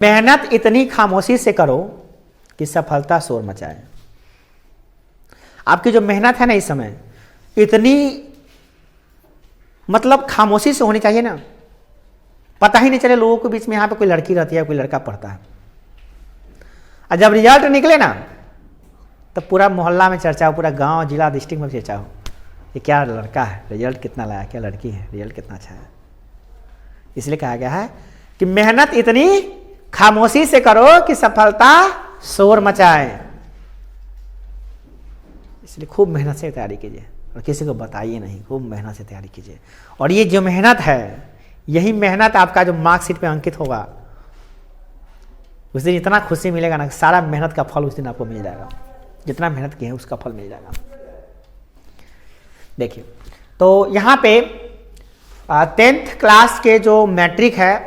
मेहनत इतनी खामोशी से करो कि सफलता शोर मचाए। आपकी जो मेहनत है ना इस समय इतनी मतलब खामोशी से होनी चाहिए ना, पता ही नहीं चले लोगों के बीच में यहाँ पे कोई लड़की रहती है कोई लड़का पढ़ता है, और जब रिजल्ट निकले ना तो पूरा मोहल्ला में चर्चा हो, पूरा गांव जिला डिस्ट्रिक्ट में चर्चा हो, ये क्या लड़का है, रिजल्ट कितना लाया, क्या लड़की है, रिजल्ट कितना अच्छा है। इसलिए कहा गया है कि मेहनत इतनी खामोशी से करो कि सफलता शोर मचाए। इसलिए खूब मेहनत से तैयारी कीजिए और किसी को बताइए नहीं, खूब मेहनत से तैयारी कीजिए। और ये जो मेहनत है यही मेहनत आपका जो मार्कशीट पे अंकित होगा उस दिन इतना खुशी मिलेगा ना, सारा मेहनत का फल उस दिन आपको मिल जाएगा, जितना मेहनत किए उसका फल मिल जाएगा। देखिए तो यहाँ पे 10th क्लास के जो मैट्रिक है,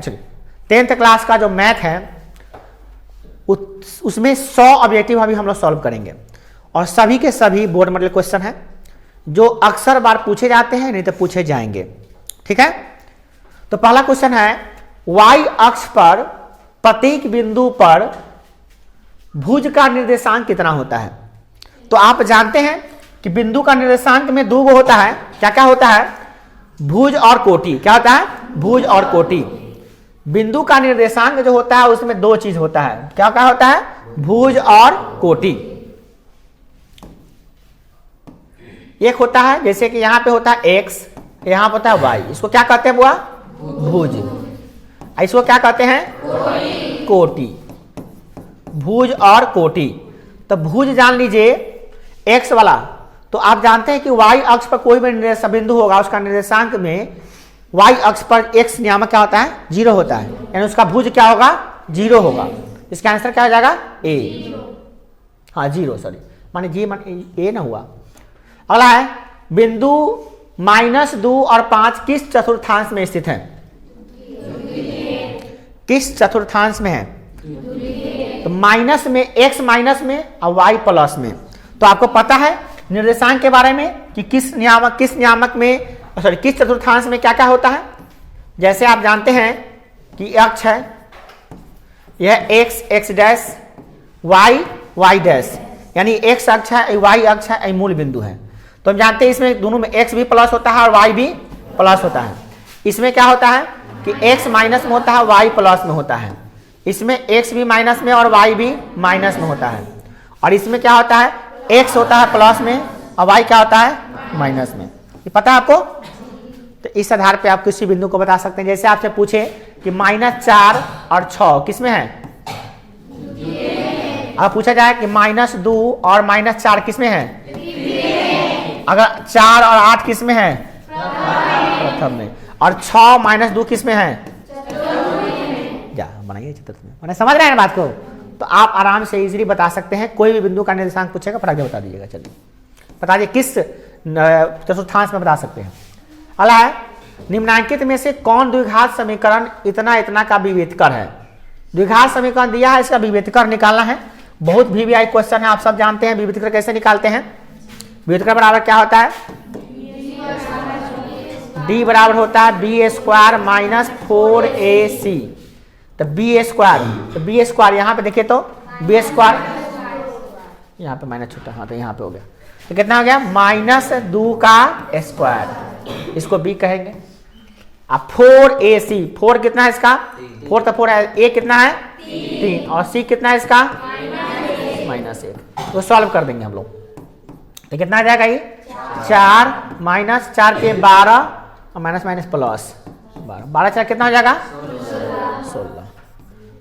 10th क्लास का जो मैथ है उसमें 100 ऑब्जेक्टिव अभी हम लोग सॉल्व करेंगे और सभी के सभी बोर्ड मॉडल क्वेश्चन है जो अक्सर बार पूछे जाते हैं नहीं तो पूछे जाएंगे। ठीक है, तो पहला क्वेश्चन है y अक्ष पर प्रत्येक बिंदु पर भुज का निर्देशांक कितना होता है। तो आप जानते हैं कि बिंदु का निर्देशांक में दो गो होता है, क्या क्या होता है, भुज और कोटि। क्या होता है, भुज और कोटि। बिंदु का निर्देशांक जो होता है उसमें दो चीज होता है, क्या क्या होता है, भुज और कोटि। एक होता है जैसे कि यहां पे होता है x, यहां पे होता है y, इसको क्या कहते हैं बुआ, भुज। इसको क्या कहते हैं, कोटि। भुज और कोटि। तो भुज जान लीजिए x वाला, तो आप जानते हैं कि y अक्ष पर कोई भी बिंदु होगा उसका निर्देशांक में y अक्ष पर x नियामक क्या होता है, 0 होता है, यानी उसका भुज क्या होगा, 0 होगा। इसका आंसर क्या हो जाएगा, a। हाँ 0, सॉरी माने जी मान a ना हुआ। अगला है बिंदु -2 और 5 किस चतुर्थांश में स्थित है, किस चतुर्थांश में है, तो माइनस में, x माइनस में और y प्लस में। तो आपको पता है निर्देशांक के बारे में कि किस नियामक में, सॉरी किस चतुर्थांश में क्या क्या होता है। जैसे आप जानते हैं कि अक्ष है यह x डैश y डैश, यानी x अक्ष है y अक्ष है, मूल बिंदु है। तो हम जानते हैं इसमें दोनों में x भी प्लस होता है और y भी प्लस होता है। इसमें क्या होता है कि x माइनस में होता है, y प्लस में होता है। इसमें x भी माइनस में और y भी माइनस में होता है। और इसमें क्या होता है, x होता है प्लस में और y क्या होता है, माइनस में। ये पता है आपको। तो इस आधार पे आप किसी बिंदु को बता सकते हैं। जैसे आपसे पूछे कि -4 और 6 किसमें है, अब पूछा जाए कि -2 और -4 किसमें है, अगर 4 और 8 किसमें है, प्रथम में, और 6 - 2 किसमें है, जा बनाइए चतुर्थ में। मैंने समझ रहे हैं बात को। तो आप आराम से इजीली बता सकते हैं, कोई भी बिंदु का निर्देशांक पूछेगा फटाक से बता दीजिएगा। चलिए बता दीजिए किस चतुर्थांश में बता सकते हैं। अगला है निम्नांकित में से कौन द्विघात समीकरण इतना इतना का विभेदकर है। द्विघात समीकरण दिया है, इसका विभेदकर निकालना है। बहुत वीवीआई क्वेश्चन है, आप सब जानते हैं विभेदकर कैसे निकालते हैं। विभेदकर बराबर क्या होता है, d बराबर होता है b² - 4ac। तो b², तो b² यहाँ पे देखिए तो b², यहाँ पे माइनस छूटा, हाँ तो यहाँ पे हो गया, तो कितना हो गया, -2 का स्क्वायर, इसको b कहेंगे। अब 4ac, 4 कितना है इसका, 4 तो 4 है, a कितना है 3 और c कितना है इसका -1। तो सॉल्व कर देंगे हम लोग। तो कितना आ जाएगा ये 4 - 4 के 12 और माइनस प्लस 12, 12 4 कितना हो जाएगा 16।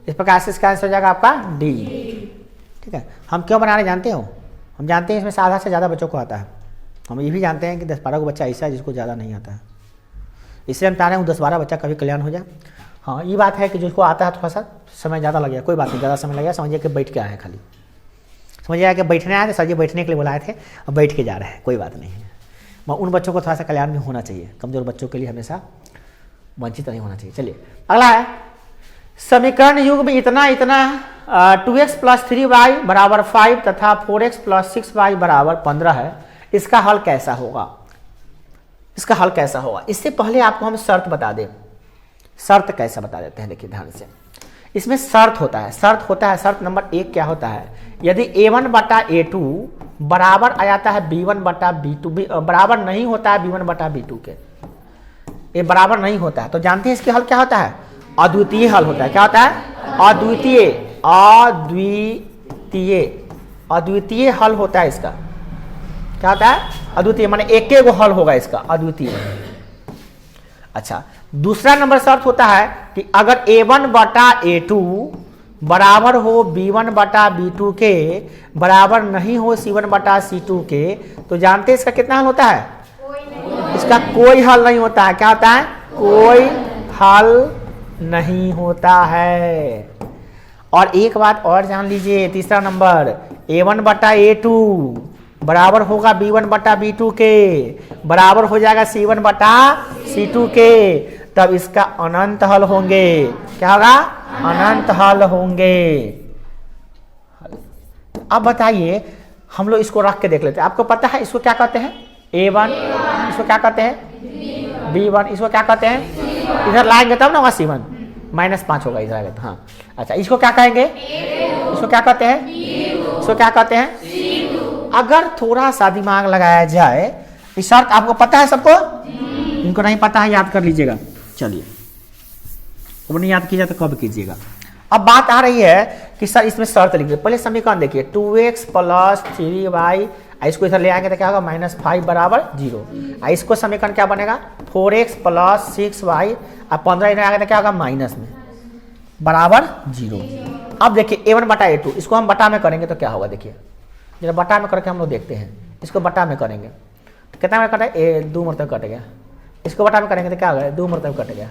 इस प्रकार से इसका आंसर हो जाएगा आपका डी। ठीक है, हम क्यों बना रहे जानते हो, हम जानते हैं इसमें आधा से ज़्यादा बच्चों को आता है। हम ये भी जानते हैं कि 10-12 को बच्चा ऐसा है जिसको ज़्यादा नहीं आता है, इसलिए हम चाह रहे हैं 10-12 बच्चा कभी कल्याण हो जाए। हाँ ये बात है कि जिसको आता है थोड़ा सा समय ज़्यादा लग गया, कोई बात नहीं, ज़्यादा समय लग गया, समझिए कि बैठ के आए हैं, खाली समझिए कि बैठने आए थे, सर जी बैठने के लिए बुलाए थे, अब बैठ के जा रहे हैं, कोई बात नहीं है। उन बच्चों को थोड़ा सा कल्याण भी होना चाहिए, कमजोर बच्चों के लिए हमेशा वंचित नहीं होना चाहिए। चलिए अगला है समीकरण युग में इतना इतना 2x + 3y = 5 तथा 4x + 6y = 15 है, इसका हल कैसा होगा, इसका हल कैसा होगा। इससे पहले आपको हम शर्त बता दें, शर्त कैसा बता देते हैं, देखिए ध्यान से। इसमें शर्त होता है, शर्त नंबर 1 क्या होता है, यदि a1 बटा a2 बराबर आ जाता है b1 बटा b2, बराबर नहीं होता है b1 बटा b2 के, ये बराबर नहीं होता है, तो जानते हैं इसके हल क्या होता है, अद्वितीय हल होता है। क्या होता है, अद्वितीय हल होता है इसका। क्या होता है, अद्वितीय, माने एक एक हल होगा इसका, अद्वितीय। अच्छा, दूसरा नंबर शर्त होता है कि अगर a1 बटा a2 बराबर हो b1 बटा b2 के, बराबर नहीं हो c1 बटा c2 के, तो जानते हैं इसका कितना हल होता है, इसका कोई हल नहीं होता है। क्या होता है, कोई हल नहीं होता है। और एक बात और जान लीजिए, तीसरा नंबर, a1 बटा a2 बराबर होगा b1 बटा b2 के, बराबर हो जाएगा c1 बटा c2 के, तब इसका अनंत हल होंगे। क्या होगा, अनंत हल होंगे। अब बताइए, हम लोग इसको रख के देख लेते हैं। आपको पता है इसको क्या कहते हैं, a1, इसको क्या कहते हैं b1, इसको क्या कहते हैं, इधर लाएंगे तब ना होगा c1, -5 होगा इधर आएगा। हाँ, अच्छा, इसको क्या कहेंगे, इसको क्या कहते हैं, इसको क्या कहते हैं। अगर थोड़ा सा दिमाग लगाया जाए, इस शर्त आपको पता है सबको, इनको नहीं पता है याद कर लीजिएगा। चलिए, अब नहीं याद कीजिए तो कब कीजिएगा। अब बात आ रही है कि सर इसमें शर्त लिखिए। पहले समीकरण देखिए, 2x + 3y, इसको इधर ले आएंगे तो क्या होगा, -5 बराबर 0। इसको समीकरण क्या बनेगा, 4x + 6y, अब 15 इधर आएगा तो क्या होगा, माइनस में बराबर 0। अब देखिए a1 बटा a2, इसको हम बटा में करेंगे तो क्या होगा, देखिए जरा बटा में करके हम लोग देखते हैं। इसको बटा में करेंगे तो कितना में कटा, 2 मरतबा कट गया। इसको बटा में करेंगे तो क्या होगा, 2 मरतबा कट गया।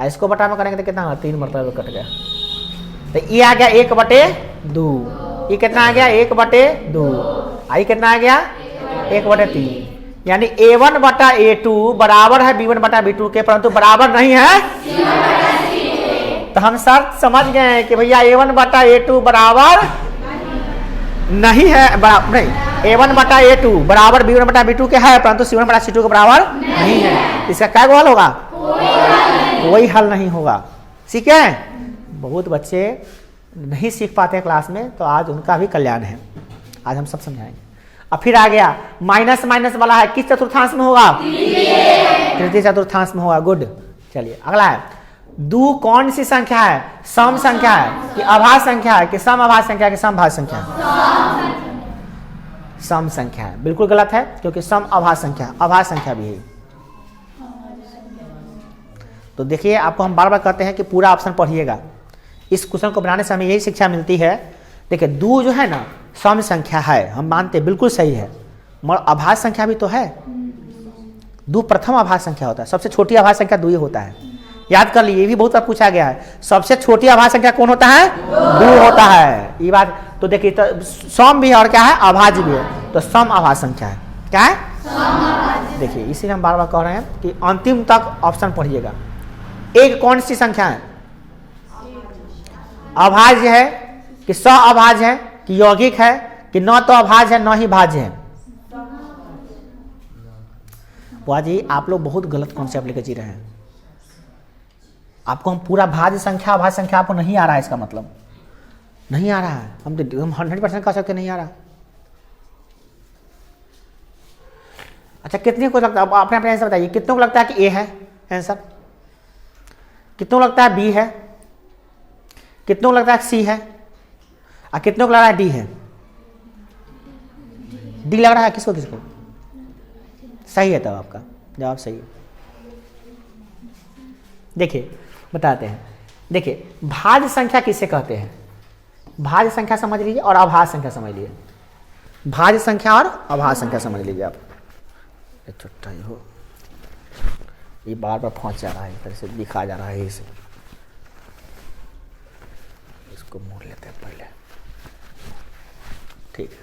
इसको बटा में करेंगे तो कितना होगा, 3 मरतबा कट गया। तो ये आ गया 1/2, ये कितना आ गया, 1/2, आई कितना आ गया, 1/3। यानी a1 बटा a2 बराबर है b1 बटा b2 के, परंतु बराबर नहीं है। तो हम शर्त समझ गए हैं कि भैया a1 बटा a2 बराबर नहीं है, बराबर नहीं, a1 बटा a2 बराबर b1 बटा b2 के है, परंतु c1 बटा c2 के बराबर नहीं है। इसका क्या हल होगा, कोई हल नहीं होगा। ठीक है, बहुत बच्चे नहीं सीख पाते हैं क्लास में, तो आज उनका भी कल्याण है, आज हम सब समझाएंगे। अब फिर आ गया माइनस माइनस वाला है, किस चतुर्थांश में होगा, तृतीय चतुर्थांश में होगा। गुड। चलिए अगला है, 2 कौन सी संख्या है, सम संख्या है कि अभाज्य संख्या है कि सम अभाज्य संख्या कि समभाज्य संख्या है, सम संख्या है। बिल्कुल गलत है, क्योंकि सम अभाज्य संख्या भी है। तो देखिए, आपको हम बार बार कहते हैं कि पूरा ऑप्शन पढ़िएगा। इस क्वेश्चन को बनाने से हमें यही शिक्षा मिलती है। देखिए 2 जो है ना, सम संख्या है, हम मानते बिल्कुल सही है, मगर अभाज्य संख्या भी तो है। 2 प्रथम अभाज्य संख्या होता है, सबसे छोटी अभाज्य संख्या 2 ही होता है। याद कर लीजिए, ये भी बहुत बार पूछा गया है, सबसे छोटी अभाज्य संख्या कौन होता है, 2 होता है। ये बात तो देखिए, तो सम भी है और क्या है, अभाज्य भी है, तो सम अभाज्य संख्या है। क्या है, देखिए इसीलिए हम बार बार कह रहे हैं कि अंतिम तक ऑप्शन पढ़िएगा। एक कौन सी संख्या है, अभाज्य है कि स अभाज्य है कि यौगिक है कि न तो अभाज्य है न ही भाज्य है। बुआ जी, आप लोग बहुत गलत कॉन्सेप्ट लेकर जी रहे हैं। आपको हम पूरा भाज्य संख्या अभाज्य संख्या आपको नहीं आ रहा है, इसका मतलब नहीं आ रहा है। हम 100% कह सकते नहीं आ रहा। अच्छा, कितने को लगता है, अपने अपने आंसर बताइए, कितनों को लगता है कि ए है आंसर, कितनों को लगता है बी है, कितनों को लगता है सी है, और कितनों को लग रहा है डी है। डी लग रहा है किसको किसको, सही है, तब आपका जवाब सही है। देखिए बताते हैं, देखिए भाज्य संख्या किसे कहते हैं, भाज्य संख्या समझ लीजिए और अभाज्य संख्या समझ लीजिए। भाज्य संख्या और अभाज्य संख्या समझ लीजिए आप। छोटा ही हो, ये बार बार पहुंच जा रहा है, इस तरह से दिखा जा रहा है, इसे इसको मोड़ लेते हैं पहले। ठीक है,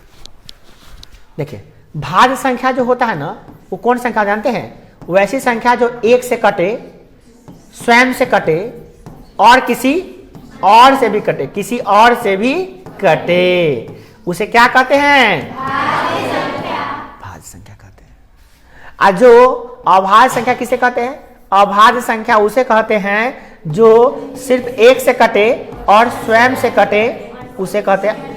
देखिए भाज्य संख्या जो होता है ना, वो कौन संख्या जानते हैं, वैसी संख्या जो 1 से कटे, स्वयं से कटे और किसी और से भी कटे, किसी और से भी कटे, उसे क्या कहते हैं, भाज्य संख्या कहते हैं। और जो अभाज्य संख्या किसे कहते हैं, अभाज्य संख्या उसे कहते हैं जो सिर्फ एक से कटे और स्वयं से कटे उसे कहते हैं,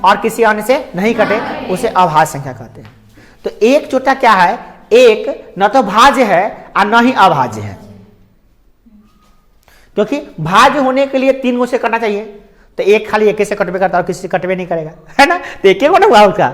और किसी अन्य से नहीं कटे उसे अभाज्य संख्या कहते हैं। तो एक जोटा क्या है, एक न तो भाज्य है और न ही अभाज्य है, क्योंकि भाज्य होने के लिए 3 से करना चाहिए, तो एक खाली एक से कटवे करता है और किसी से कटवे नहीं करेगा, है ना। तो एक ना हुआ उसका।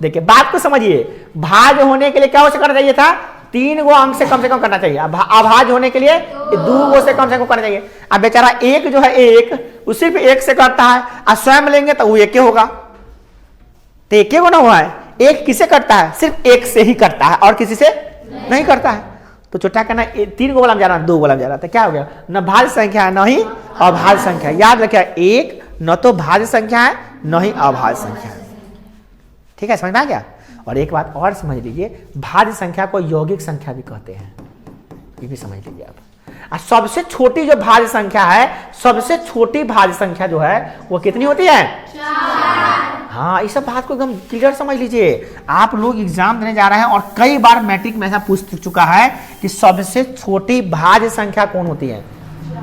देखिए बात को समझिए, भाज्य होने के लिए क्या करना चाहिए था, 3 अंक से कम करना चाहिए। अभाज्य होने के लिए 2 से कम करना चाहिए। अब बेचारा एक जो है, एक वो सिर्फ 1 से करता है, और स्वयं लेंगे तो वो 1 होगा, तो 1 ना हुआ है। एक किसे करता है, सिर्फ 1 से ही करता है और किसी से नहीं करता है। तो छोटा कहना 3 वाला में जा रहा है, 2 वाला में जा रहा था, क्या हो गया, न भाज्य संख्या है न ही अभाज्य संख्या। याद रखिए, एक न तो भाज्य संख्या है न ही अभाज्य संख्या है। ठीक है, समझ में आ गया। और एक बात और समझ लीजिए, भाज्य संख्या को यौगिक संख्या भी कहते हैं, ये भी समझ लीजिए आप। और सबसे छोटी जो भाज्य संख्या है, सबसे छोटी भाज्य संख्या जो है वो कितनी होती है, 4। हाँ, इस सब बात को एकदम क्लियर समझ लीजिए। आप लोग एग्जाम देने जा रहे हैं और कई बार मैट्रिक में ऐसा पूछ चुका है कि सबसे छोटी भाज्य संख्या कौन होती है।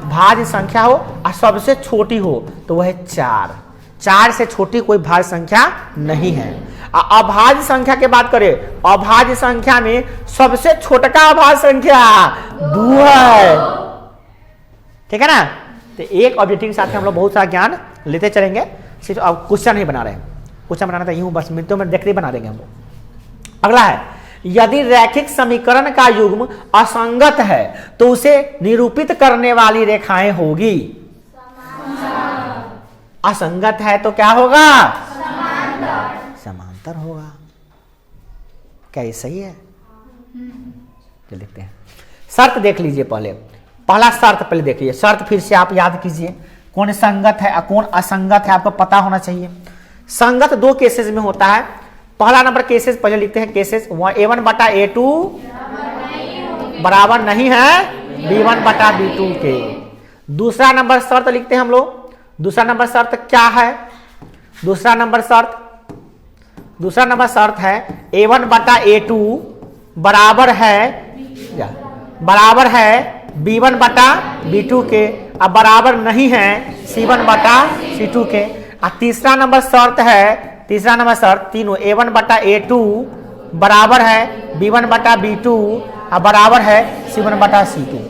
भाज्य संख्या हो और सबसे छोटी हो तो वह है 4। 4 से छोटी कोई भाज्य संख्या नहीं है। अभाज्य संख्या की बात करें, अभाज्य संख्या में सबसे छोटा अभाज्य संख्या 2 है। ठीक है ना। तो एक ऑब्जेक्टिव के साथ हम लोग बहुत सारा ज्ञान लेते चलेंगे, सिर्फ अब क्वेश्चन नहीं बना रहे हैं। क्वेश्चन बनाना था यूं बस मिनटों में देखते बना देंगे हम लोग। अगला है, यदि रैखिक समीकरण का युग्म असंगत है तो उसे निरूपित करने वाली रेखाएं होगी। असंगत है तो क्या होगा, समांतर होगा। क्या ये सही है? चलिए देखते हैं। शर्त देख लीजिए पहले, पहला शर्त पहले देखिए। शर्त फिर से आप याद कीजिए, कौन संगत है और कौन असंगत है आपको पता होना चाहिए। संगत 2 केसेस में होता है। पहला नंबर केसेस पहले लिखते हैं, केसेस A1/A2 बराबर नहीं है B1/B2 के। दूसरा नंबर शर्त लिखते हैं हम लोग। दूसरा नंबर शर्त क्या है, दूसरा नंबर शर्त है A1/A2 बराबर है B1/B2 के, अब बराबर नहीं है C1/C2 के। और तीसरा नंबर शर्त तीनों A1/A2 बराबर है B1/B2 और बराबर है C1/C2।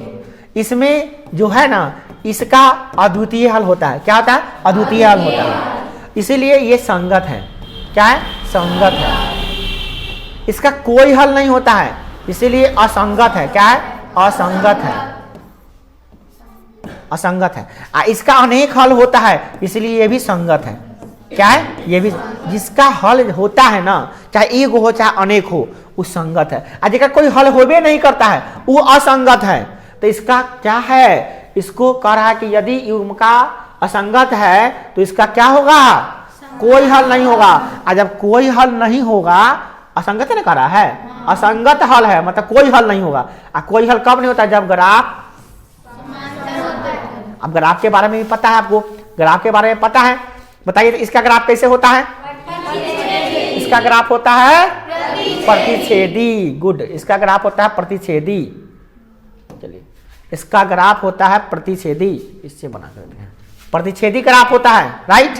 इसमें जो है ना, इसका अद्वितीय हल होता है। क्या होता है, अद्वितीय हल होता है, इसीलिए ये संगत है। क्या है, संगत है। इसका कोई हल नहीं होता है, इसीलिए असंगत है। क्या है, असंगत है, असंगत है। इसका अनेक हल होता है, इसलिए ये भी संगत है। क्या है, ये भी जिसका हल होता है ना, चाहे एक हो चाहे अनेक हो, वो संगत है। और जिसका कोई हल होबे नहीं करता है वो असंगत है। तो इसका क्या है, इसको कह रहा है कि यदि युग्म का असंगत है तो इसका क्या होगा, कोई हल नहीं होगा। और जब कोई हल नहीं होगा, असंगत है ना कह रहा है, असंगत हल है मतलब कोई हल नहीं होगा। और कोई हल कब नहीं होता, जब ग्राफ, अब ग्राफ के बारे में भी पता है आपको, ग्राफ के बारे में पता है, बताइए तो इसका ग्राफ कैसे होता है, इसका ग्राफ होता है प्रतिच्छेदी। गुड, इसका ग्राफ होता है प्रतिच्छेदी। चलिए, इसका ग्राफ होता है प्रतिच्छेदी, इससे बना करते हैं, प्रतिच्छेदी ग्राफ होता है, राइट।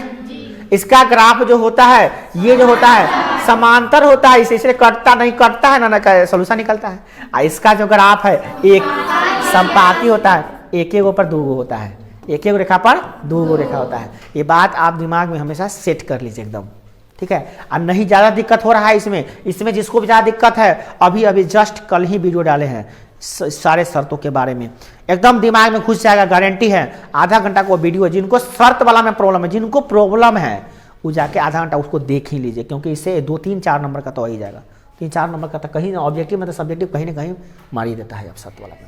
इसका ग्राफ जो होता है, ये जो होता है समांतर होता है, इससे कटता नहीं, कटता है ना सोल्यूशन निकलता है। और इसका जो ग्राफ है एक संपाती होता है, एक एक ऊपर 2 होता है, एक एक रेखा पर 2 रेखा होता है। ये बात आप दिमाग में हमेशा सेट कर लीजिए एकदम, ठीक है। अब नहीं ज़्यादा दिक्कत हो रहा है इसमें जिसको भी ज़्यादा दिक्कत है, अभी जस्ट कल ही वीडियो डाले हैं सारे शर्तों के बारे में, एकदम दिमाग में घुस जाएगा, गारंटी है। आधा घंटा को वीडियो है, जिनको शर्त वाला में प्रॉब्लम है, जिनको प्रॉब्लम है वो जाके आधा घंटा उसको देख ही लीजिए, क्योंकि इससे 2-3-4 नंबर का तो आ ही जाएगा। 3-4 नंबर का तो कहीं ना ऑब्जेक्टिव में तो सब्जेक्टिव कहीं ना कहीं मार ही देता है अब शर्त वाला में।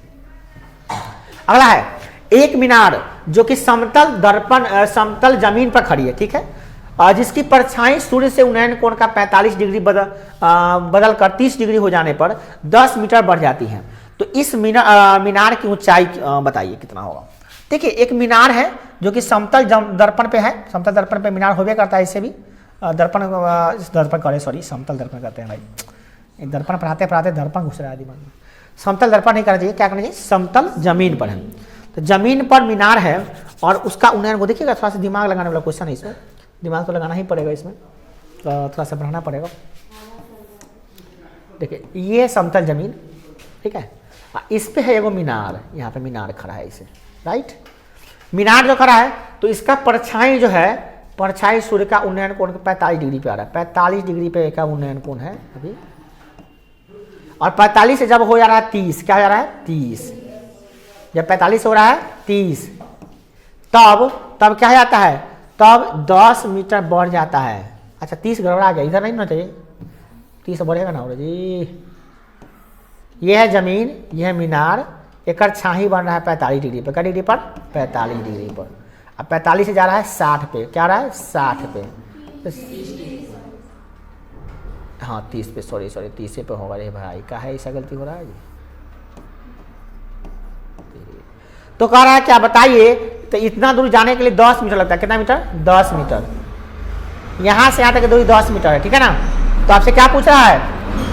अगला है, एक मीनार जो कि समतल जमीन पर खड़ी है, ठीक है, जिसकी परछाई सूर्य से उन्नयन कोण का 45 डिग्री बदल कर 30 डिग्री हो जाने पर 10 मीटर बढ़ जाती है। तो इस मीनार की ऊंचाई बताइए कितना होगा। देखिए, एक मीनार है जो कि समतल दर्पण पे है, समतल दर्पण पे मीनार होबे करता है, इससे भी समतल दर्पण कहते हैं भाई, दर्पण पढ़ाते दर्पण घुस रहा है दिमाग में। समतल दर्पण नहीं करना चाहिए, क्या करना चाहिए, समतल जमीन पर है। तो जमीन पर मीनार है और उसका उन्नयन को देखिएगा, थोड़ा सा दिमाग लगाने वाला क्वेश्चन है इसमें, दिमाग तो लगाना ही पड़ेगा इसमें, थोड़ा सा बढ़ाना पड़ेगा। देखिए ये समतल जमीन, ठीक है, इस पे है एगो मीनार, यहाँ पे मीनार खड़ा है इसे, राइट। मीनार जो खड़ा है तो इसका परछाई जो है, परछाई सूर्य का उन्नयन कोण 45 डिग्री पे आ रहा है, 45 डिग्री पे का उन्नयन कोण है अभी, और 45 से जब हो जा रहा है 30, क्या हो जा रहा है 30, जब 45 हो रहा है 30, तब क्या हो जाता है, तब 10 मीटर बढ़ जाता है। अच्छा 30 गड़बड़ा गया, इधर नहीं ना चाहिए, 30 बढ़ेगा ना जी। ये है जमीन, ये है मीनार, एक छाही बन रहा है 45 डिग्री पर, क्या डिग्री पर 45 डिग्री पर। अब 45 से जा रहा है 60 पे, क्या रहा है 60 पे, हाँ 30 पे, सॉरी 30 पे होगा रे भाई, का है ऐसा गलती हो रहा है जी। तो कह रहा है क्या बताइए, तो इतना दूर जाने के लिए 10 मीटर लगता है, कितना मीटर 10 मीटर, यहाँ से यहाँ तक दूरी 10 मीटर है, ठीक है ना। तो आपसे क्या पूछ रहा है,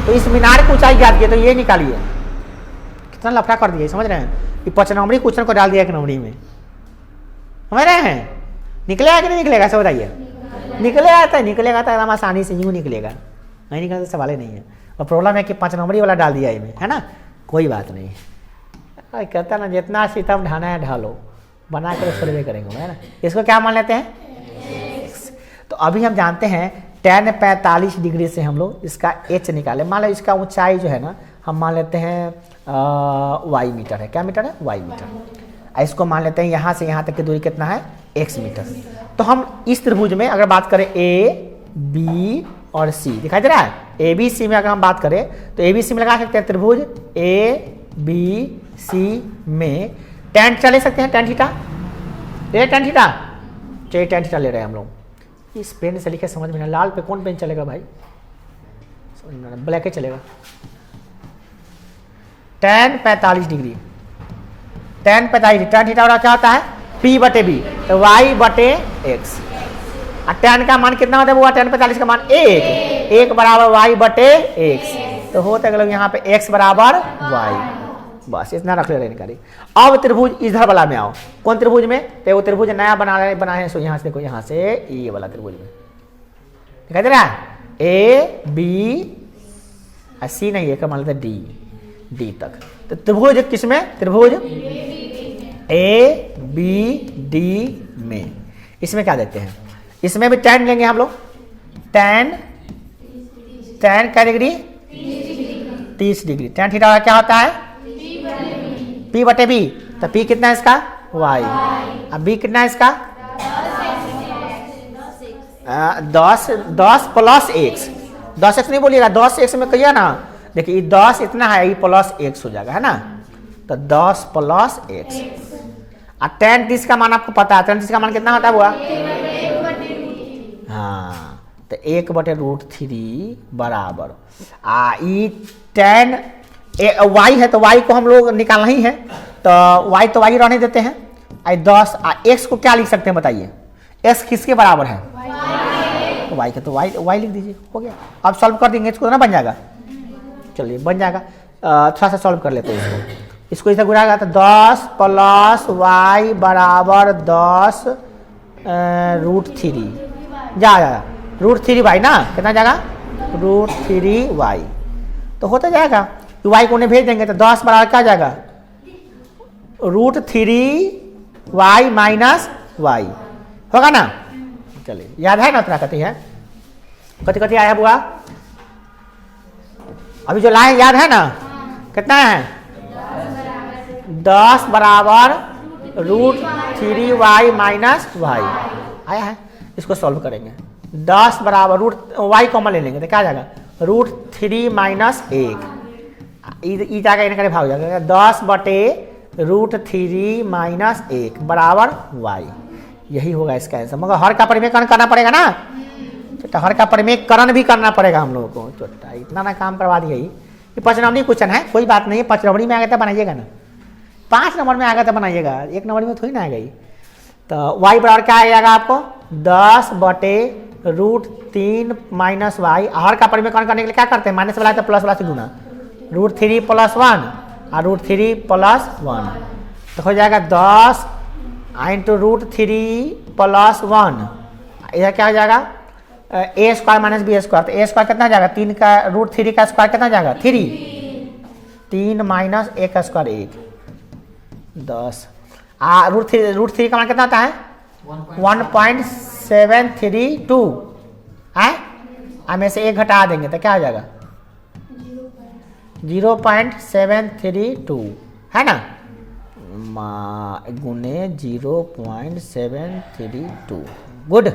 तो इस मीनार की ऊंचाई ज्ञात कीजिए, तो ये निकालिए, कितना लफड़ा कर दिया, समझ रहे हैं, ये 5 नंबरी क्वेश्चन को डाल दिया 1 नंबरी में, समझ रहे हैं, निकलेगा कि नहीं निकलेगा, सब बताइए, निकलेगा तो निकलेगा, तो एकदम आसानी से यूँ निकलेगा, नहीं निकलने का सवाल ही नहीं है। और प्रॉब्लम है कि 5 नंबरी वाला डाल दिया इनमें, है ना, कोई बात नहीं, कहता ना जितना सितम ढाना है ढालो, बना कर छोड़वे करेंगे, है ना। इसको क्या मान लेते हैं, तो अभी हम जानते हैं tan 45 डिग्री से हम लोग इसका h निकाले, मान लो इसका ऊंचाई जो है ना हम मान लेते हैं y मीटर है, क्या मीटर है y मीटर, इसको मान लेते हैं यहाँ से यहाँ तक की दूरी कितना है x मीटर। तो हम इस त्रिभुज में अगर बात करें a b और c, दिखाई दे रहा है, ए बी सी में अगर हम बात करें तो ए बी सी में लगा सकते हैं त्रिभुज ए बी सी में tan थीटा ले सकते हैं, tan थीटा ले, tan थीटा चलिए tan थीटा ले रहे हैं हम लोग। इस पेन से लिखे समझ में ना, लाल पे कौन पेन चलेगा भाई, समझ में ब्लैक ही चलेगा। tan 45 degree, tan 45 degree, tan theta और क्या होता है p बटे b, तो y बटे x, और tan का मान कितना होता है वो, tan 45 का मान 1 बराबर y बटे x, तो होता है यहाँ पे x बराबर y, बस इतना रख ले रहे निकाली। अब त्रिभुज इधर वाला में आओ, कौन त्रिभुज में, तो वो त्रिभुज नया बना है, सो यहाँ से देखो, यहाँ से ये वाला त्रिभुज में दिखाई दे रहा है, ए बी सी नहीं है, मान लेते डी तक, तो त्रिभुज किसमें, त्रिभुज ए बी डी में, इसमें क्या देते हैं, इसमें भी tan लेंगे हम लोग, tan क्या डिग्री 30 डिग्री, tan थीटा क्या होता है p बटे b, तो p कितना है इसका y, अब b कितना है इसका 10 प्लस x, 10x नहीं बोलिएगा, 10x में कहिए ना, देखिए 10 इतना है, ये प्लस x हो जाएगा, है ना, तो 10 प्लस x, और tan 30 का मान आपको पता है, tan 30 का मान कितना होता है हुआ, हाँ, तो 1/√3 बराबर ई tan y है, तो y को हम लोग निकालना ही है, तो y तो y रहने देते हैं, 10 x को क्या लिख सकते हैं बताइए, x किसके बराबर है, तो y के, तो y लिख दीजिए, हो गया। अब सॉल्व कर देंगे इसको, ना बन जाएगा, चलिए बन जाएगा, थोड़ा सा सॉल्व कर लेते हैं इसको इधर घुराएगा, तो 10 प्लस y बराबर 10 √3 जाएगा, √3y ना, कितना जाएगा √3y, तो होता जाएगा, y को उन्हें भेज देंगे, तो 10 बराबर क्या जाएगा √3y माइनस y, होगा ना, चलिए याद है ना, उतना कथी है, कथी आया बुआ, अभी जो लाए याद है ना, कितना है 10 बराबर √3y माइनस y आया है, इसको सॉल्व करेंगे, 10 बराबर y कॉमन ले लेंगे, तो क्या जाएगा √3 माइनस 1, ई जाएगा इनका भाग हो जाएगा, 10 बटे √3 माइनस 1 बराबर y, यही होगा इसका आंसर। मगर हर का परिमेयकरण करना पड़ेगा ना, तो हर का परिमेयकरण भी करना पड़ेगा हम लोगों को, छोटा इतना ना काम करवा दिया, ये 5 नंबरी क्वेश्चन है, कोई बात नहीं है, 5 नंबरी में आ गया तो बनाइएगा ना, 5 नंबर में आ गया तो बनाइएगा, 1 नंबर में थोड़ी ना आएगा, तो y बराबर क्या आएगा आपको 10 बटे √3 माइनस y, हर का परिमेयकरण करने के लिए क्या करते हैं, माइनस वाला है तो प्लस वाला से गुना, √3 + 1 और √3 + 1, तो हो जाएगा 10 इंटू √3 + 1। इधर क्या हो जाएगा a² - b²। तो a² कितना जाएगा 3 का √3 का स्क्वायर कितना जाएगा 3 3 माइनस a² 1 10 √3 का मान कितना आता है 1.732 है। हमें से 1 घटा देंगे तो क्या हो जाएगा 0.732 है ना, गुने 0.732। गुड,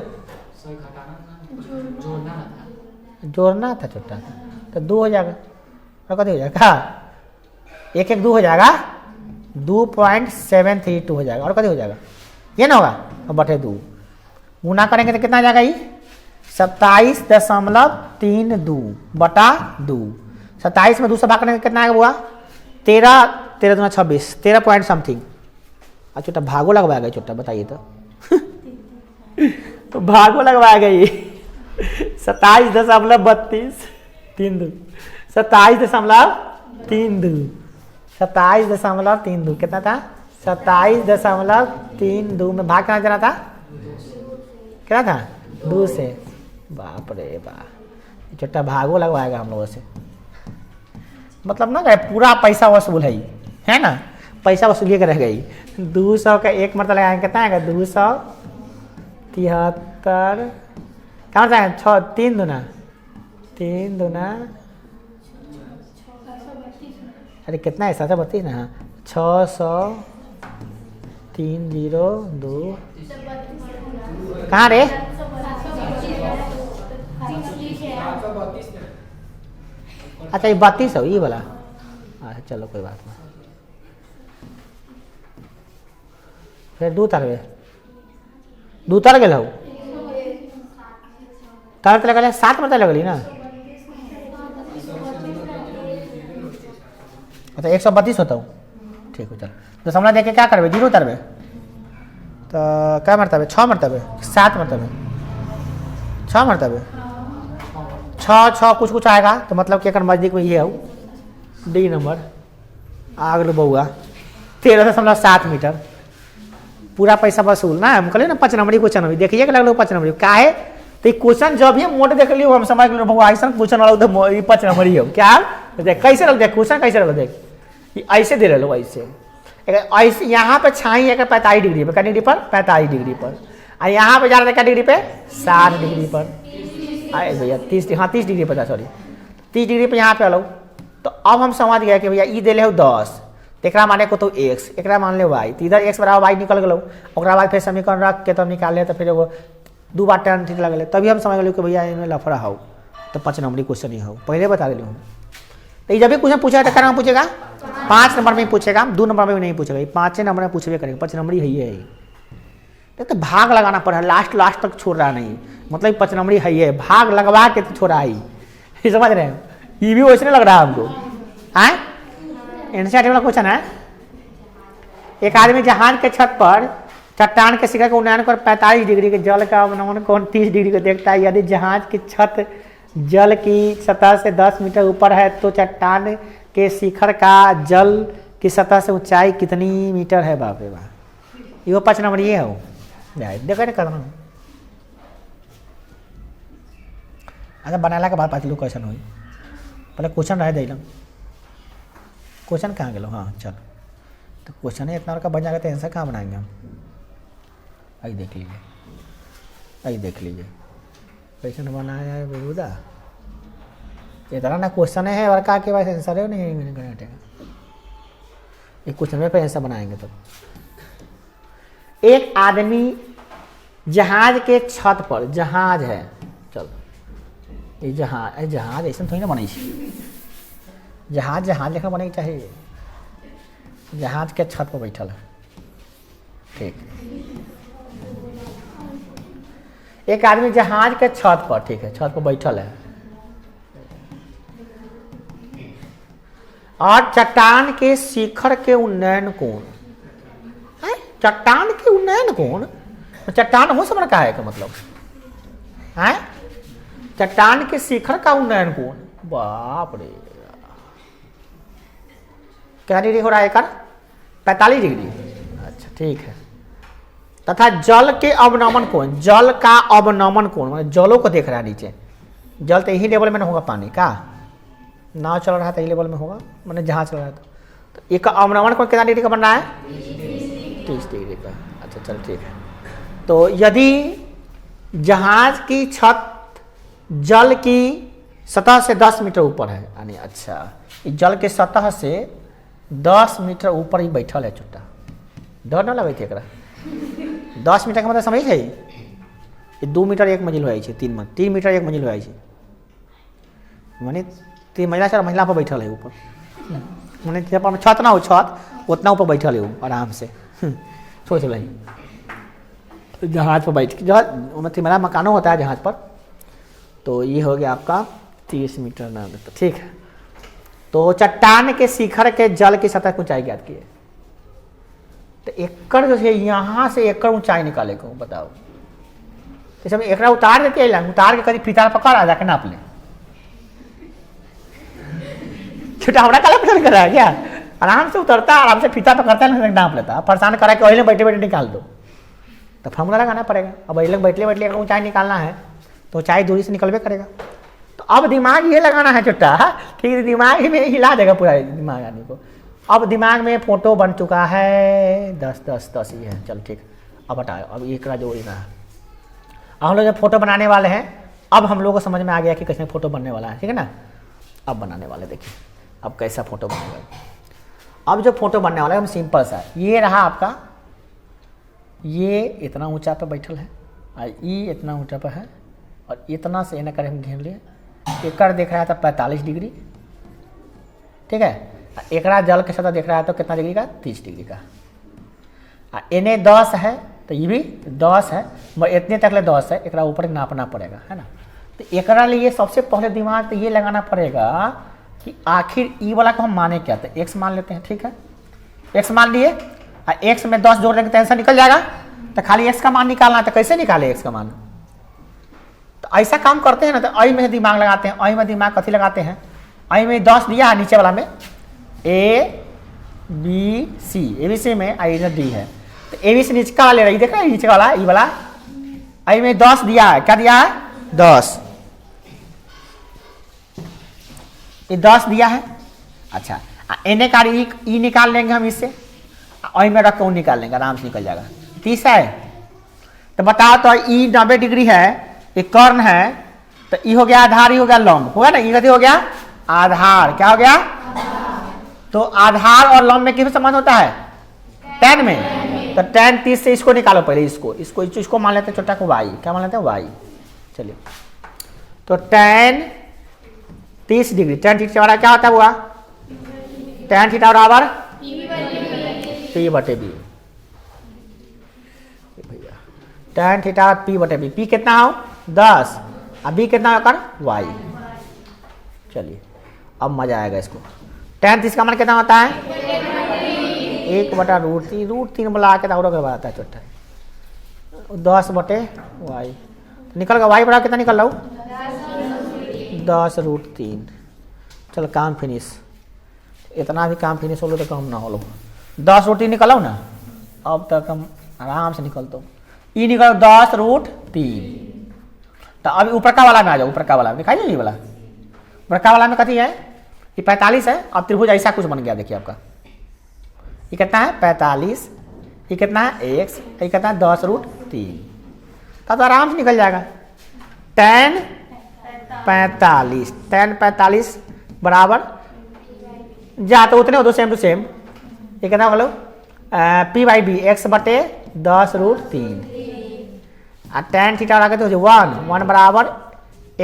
जोड़ना था छोटा तो 2 हो जाएगा और कभी हो जाएगा 1 1 2 हो जाएगा 2.732 हो जाएगा और कभी हो जाएगा ये ना होगा और बटे 2 गुना करेंगे तो कितना आ जाएगा ये 27.32 बटा 2। 27 में 2 से भाग करेंगे कितना आएगा हुआ 13 13 दूना 26 13 पॉइंट समथिंग। और छोटा भागो लगवाएगा छोटा बताइए तो भागो लगवाएगा ये 27.32 27.32 कितना था 27.32 में भाग करना जाना था क्या था 2 से। बाप रे बाप छोटा भागो लगवाएगा हम लोगों से, मतलब ना पूरा पैसा वसूल है ना, पैसा वसूलिए के रह गई। 200 का एक मतलब लगाएंगे कितना आएगा 273 क्या होता है 6 3 दूना अरे कितना है 732 ना 600 302 कहाँ रे अच्छा ये 32 हो ये वाला। अच्छा चलो कोई बात नहीं, फिर 2 तर गए हो तर लगल 7 मतलब लगली ना अच्छा 132 होता हूँ ठीक हो चल। दशमलव देके क्या करबे 0 तरबे तो क्या मरतबे 6 मरतबे 7 मरतबे 6 मरतबे 6 कुछ आएगा तो मतलब कि अगर नजदीक में ये हो डी नंबर आ गए बउआ 13.7 मीटर पूरा पैसा वसूल ना। हम कहलिए ना 5 नंबरी क्वेश्चन अभी देखिए कि लगलो 5 नंबरी का है तो ये क्वेश्चन जब भी मोटे देख लियो हम समझ लो बउआ ऐसा क्वेश्चन वाला तो 5 नंबरी हो क्या देख कैसे रख देख क्वेश्चन कैसे रख देख ऐसे दे लो ऐसे यहाँ पे छाई है 45 डिग्री पर, क्या डिग्री पर 45 डिग्री पर, और यहाँ पे जा रहा था क्या डिग्री पे 60 डिग्री पर। अरे भैया 30 हाँ 30 डिग्री पर था सॉरी 30 डिग्री पे यहाँ पे लो। तो अब हम समझ गए कि भैया ई दे ले 10 एक माने को तो x एक मान ले y तो इधर x बराबर y निकल गलो ओकरा बाद फिर समीकरण रख के तब निकाले तो फिर एगो 2 बार टर्न ठीक लगल तभी हम समझ गए कि भैया इनमें लफड़ा हो तो 5 नंबरी क्वेश्चन ही हो पहले बता दिली हम। तो जब भी क्वेश्चन पूछेगा तो क्या नाम पूछेगा 5 नंबर में ही पूछेगा 2 नंबर में भी नहीं पूछेगा 5 नंबर में पूछे करेंगे 5 नंबरी है तो भाग लगाना पड़ा लास्ट तक छोड़ रहा नहीं मतलब 5 नंबरी है भाग लगवा के तो छोड़ा ही समझ रहे हैं ये भी वैसे लग रहा है हमको है। एनसीईआरटी वाला क्वेश्चन है एक आदमी जहाज के छत पर चट्टान के शिखर को उन्नयन कर 45 डिग्री के जल का अवनमन कौन 30 डिग्री को देखता है। यदि जहाज की छत जल की सतह से 10 मीटर ऊपर है तो चट्टान के शिखर का जल की सतह से ऊंचाई कितनी मीटर है। बाप रे बाप ये 5 नंबर ये हो देखो ना करना। अच्छा बनाला के बाद 5 लोग क्वेश्चन हुई पहले क्वेश्चन रह दिल क्वेश्चन कहाँ गलो हाँ चलो तो क्वेश्चन है इतना का बन जाएगा तो आंसर कहाँ बनाएंगे हम आई देख लीजिए क्वेश्चन बनाया है बेहुदा इतना ना क्वेश्चन है और का के पास आंसर है नहीं हटेगा एक क्वेश्चन में फिर आंसर बनाएंगे तो एक आदमी जहाज के छत पर जहाज है चलो ये जहाज ऐसा थोड़ी ना बने जहाज लेखा बने चाहिए जहाज के छत पर बैठल है ठीक एक आदमी जहाज के छत पर ठीक है छत पर बैठल है और चट्टान के शिखर के उन्नयन कोण चट्टान के उन्नयन कोण चट्टान हो समझ का है का मतलब है चट्टान के शिखर का उन्नयन कोण बाप रे क्या डिग्री हो रहा है 45 डिग्री ठीक है। तथा जल के अवनमन कोण, जल का अवनमन कोण मतलब जलों को देख रहा है नीचे, जल तो यही लेवल में होगा, पानी का नाव चल रहा है तो यही लेवल में होगा, मैंने जहाँ चल रहा है तो एक अवनमन कोण कितना डिग्री का बन रहा है? 30 डिग्री का। अच्छा चलो ठीक है। तो यदि जहाज की छत जल की सतह से 10 मीटर ऊपर है, यानी अच्छा जल के सतह से 10 मीटर ऊपर ही बैठल है छोटा, डर न लगे थे एक 10 मीटर का मतलब समझ है, 2 मीटर 1 मंजिल हो 3 मीटर 1 मंजिल हो, मानी 3 महिला 4 महिला पर बैठल है ऊपर, मैंने छत ना हो छत उतना ऊपर बैठल है आराम से। सोच रही जहाज पर बैठ के, जहाज मेरा मकानों होता है जहाज पर, तो ये हो गया आपका 30 मीटर ना, ठीक है। तो चट्टान के शिखर के जल की सतह की ऊंचाई ज्ञात कीजिए। तो एकड़ जो है यहाँ से एकड़ ऊंचाई निकाले को बताओ, तो सब एकड़ा उतार देते हैं, उतार के करीब फीता पकड़ आ जाके नाप ले, छोटा हमारा काला पसंद कर रहा है क्या? आराम से उतरता आराम से फीता पकड़ता है नाप लेता, परेशान करा के वही बैठे बैठे निकाल दो, तो फॉर्मूला लगाना पड़ेगा। अब वही लोग बैठले बैठले अगर ऊंचाई निकालना है तो ऊंचाई दूरी से निकलबे करेगा। तो अब दिमाग ये लगाना है छोटा, ठीक है, दिमाग में हिला देगा पूरा दिमाग आदमी को। अब दिमाग में फोटो बन चुका है 10 10 10 ये है, चलो ठीक। अब हटाओ, अब एक का जोड़ी रहा, अब हम लोग जब फोटो बनाने वाले हैं, अब हम लोग को समझ में आ गया कि कैसे फोटो बनने वाला है, ठीक है ना। अब बनाने वाले देखिए, अब कैसा फोटो बनेगा। अब जो फोटो बनने वाला है हम सिंपल सा, ये रहा आपका, ये इतना ऊंचा पे बैठल है और ये इतना ऊंचा पे है, और इतना से ना करे हम घेर लिए, एकड़ देख रहा था 45 डिग्री, ठीक है। एकड़ा जल के सतह देख रहा है तो कितना डिग्री का? 30 डिग्री का। एने 10 है तो ये भी 10 है, इतने तक ले 10 है, एकड़ा ऊपर नापना पड़ेगा, है ना। तो एकड़ा लिए सबसे पहले दिमाग तो ये लगाना पड़ेगा कि आखिर ई वाला को हम माने क्या, तो एक्स मान लेते हैं, ठीक है। एक्स मान लिए, एक्स में 10 जोड़ देंगे तो आंसर निकल जाएगा। तो खाली एक्स का मान निकालना है, तो कैसे निकाले एक्स का मान? तो ऐसा काम करते हैं ना, तो आई में दिमाग लगाते हैं, आई में दिमाग कथी लगाते हैं, आई में 10 दिया है नीचे वाला में, A B C, A B C में आई डी है, तो ए बी सी नीचे का ले रही, देख रहे नीचे वाला ई वाला, आई में 10 दिया है, क्या दिया है? 10, ये 10 दिया है। अच्छा, एने का ई निकाल लेंगे हम इससे, आई में रख के निकाल लेंगे, आराम से निकल जाएगा। 30 है, तो बताओ तो ई 90 डिग्री है, ये कर्ण है, तो ई हो गया आधार, ई हो गया लंब, होगा ना, ई कथी हो गया? आधार। क्या हो गया? तो आधार और लंब में किस संबंध होता है? tan में। तो tan 30 से इसको निकालो पहले, इसको मान लेते हैं छोटा को y, क्या मान लेते हैं? y। चलिए, तो tan 30 डिग्री, tan थीटा बराबर क्या होता हुआ? tan थीटा बराबर p बटे b, भैया tan थीटा p बटे b, p कितना हो? 10, अब b कितना होकर? y। चलिए अब मजा आएगा इसको। tan 30 का मान कितना होता है? 1/√3, √3 बुला के दाउरो के बताता है छोटा, 10 बटे y, निकल गया y बराबर कितना निकल रहा हूँ? 10√3। चलो काम फिनिश, इतना भी काम फिनिश हो लो तो कम ना हो लो, 10√3 निकलो ना, अब तक हम आराम से निकल दो, ई निकलो 10√3। तो अब ऊपर का वाला में आ जाओ, ऊपर का वाला दिखाई नहीं, ये वाला ऊपर का वाला में कथी है? ये 45 है, अब त्रिभुज ऐसा कुछ बन गया, देखिए आपका ये कितना है? 45, ये कितना है? x, ये कितना है? 10√3। तब तो आराम से निकल जाएगा। tan 45, tan 45 बराबर जा तो उतने हो दो, सेम टू सेम, ये कितना बोलो? p/b x बटे 10√3, और tan थीटा लगा तो 1 बराबर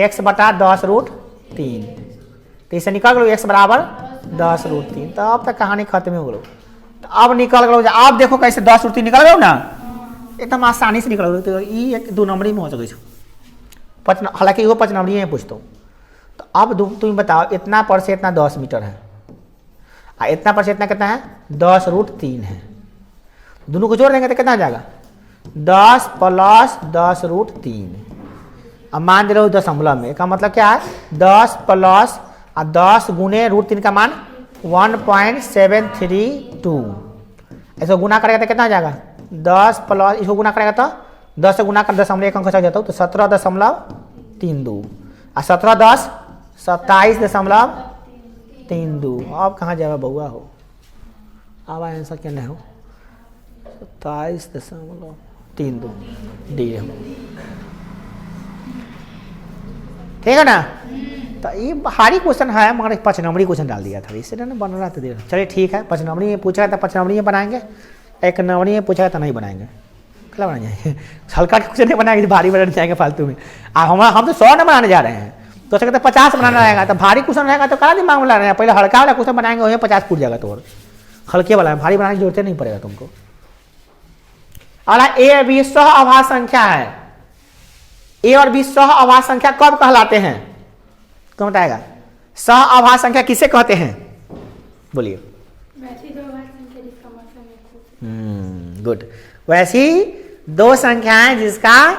x बटा 10√3, तो इसे निकल गलो x बराबर 10√3। तो अब तक कहानी खत्म हो गलो। तो अब निकल गलो, अब देखो कैसे 10√3 निकल गलो ना, एकदम आसानी से निकल गलो। तो ये एक 2 नंबरी में हो सके, हालांकि वो 5 नंबरी में पूछता हूँ। तो अब तुम बताओ, इतना पर से इतना 10 मीटर है, और इतना पर से इतना कितना है? 10√3 है, दोनों को जोड़ देंगे तो कितना हो जाएगा? 10 + 10√3। अब मान दे रहे हो दशमलव में, का मतलब क्या है? 10 + 10 गुने √3 का मान 1.732, ऐसा गुना करेगा तो कितना आ जाएगा? 10 प्लस इसको गुना करेगा तो 10 से गुना कर 10 एक अंक चल जाता हूँ तो 17.32 और 17 10 27.32। अब कहाँ जाएगा बउआ हो, अब आंसर क्या नहीं हो 27.32 डी है। ठीक है ना। तो ये भारी क्वेश्चन है मगर 5 नंबरी क्वेश्चन डाल दिया था, इससे ना बन रहा था। चलिए ठीक है, 5 नंबरी में पूछा था 5 नंबरी में बनाएंगे, 1 नंबरी में पूछा था नहीं बनाएंगे, क्या बनाएंगे हल्का क्वेश्चन नहीं बनाएंगे, भारी बनाने जाएंगे फालतू में। हम तो 100 न बनाने जा रहे हैं, तो सकते 50 बनाना रहेगा, तो भारी क्वेश्चन रहेगा तो कहा दिमाग में ला रहे हैं, पहले हल्का वाला क्वेश्चन बनाएंगे वही 50 फूट जाएगा। तो और हल्के वाला है, भारी बनाने की जरूरत नहीं पड़ेगा तुमको। और ए बी सह अभाज्य संख्या है, ए और बी सह अभाज्य संख्या कब कहलाते हैं, कौन बताएगा? सह अभाज्य संख्या किसे कहते हैं, बोलिए। गुड, वैसी 2 संख्याएं जिसका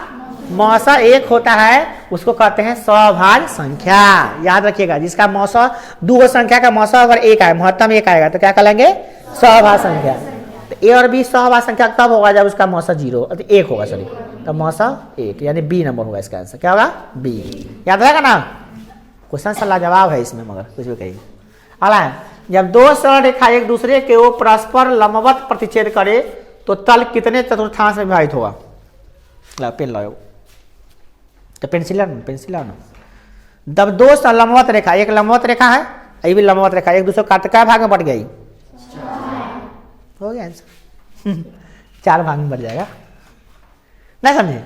मौसा 1 होता है उसको कहते हैं सहअभाज्य संख्या। याद रखिएगा, जिसका मौसा 2 संख्या का मौसा अगर 1 आए, महत्तम 1 आएगा तो क्या कहलाएंगे? सहअभाज्य संख्या। तो ए और बी सहअभाज्य संख्या कब होगा? जब उसका मौसा 1 होगा, सॉरी, तो मौसा 1 यानी बी नंबर होगा इसका आंसर। क्या होगा? बी। याद रहेगा ना, क्वेश्चन सलाह जवाब है इसमें, मगर कुछ भी कहिए। अला जब 2 सरल रेखा एक दूसरे के वो परस्पर लंबवत प्रतिच्छेद करे तो तल कितने चतुर्थांश में विभाजित होगा? ला पेन लाओ, तो पेंसिल ना। जब 2 लंबवत रेखा, एक लंबवत रेखा है, ये भी लंबवत रेखा, एक दूसरे काट क्या भाग में बट गई? हो गया आंसर 4 भाग में बढ़ जाएगा ना, समझे?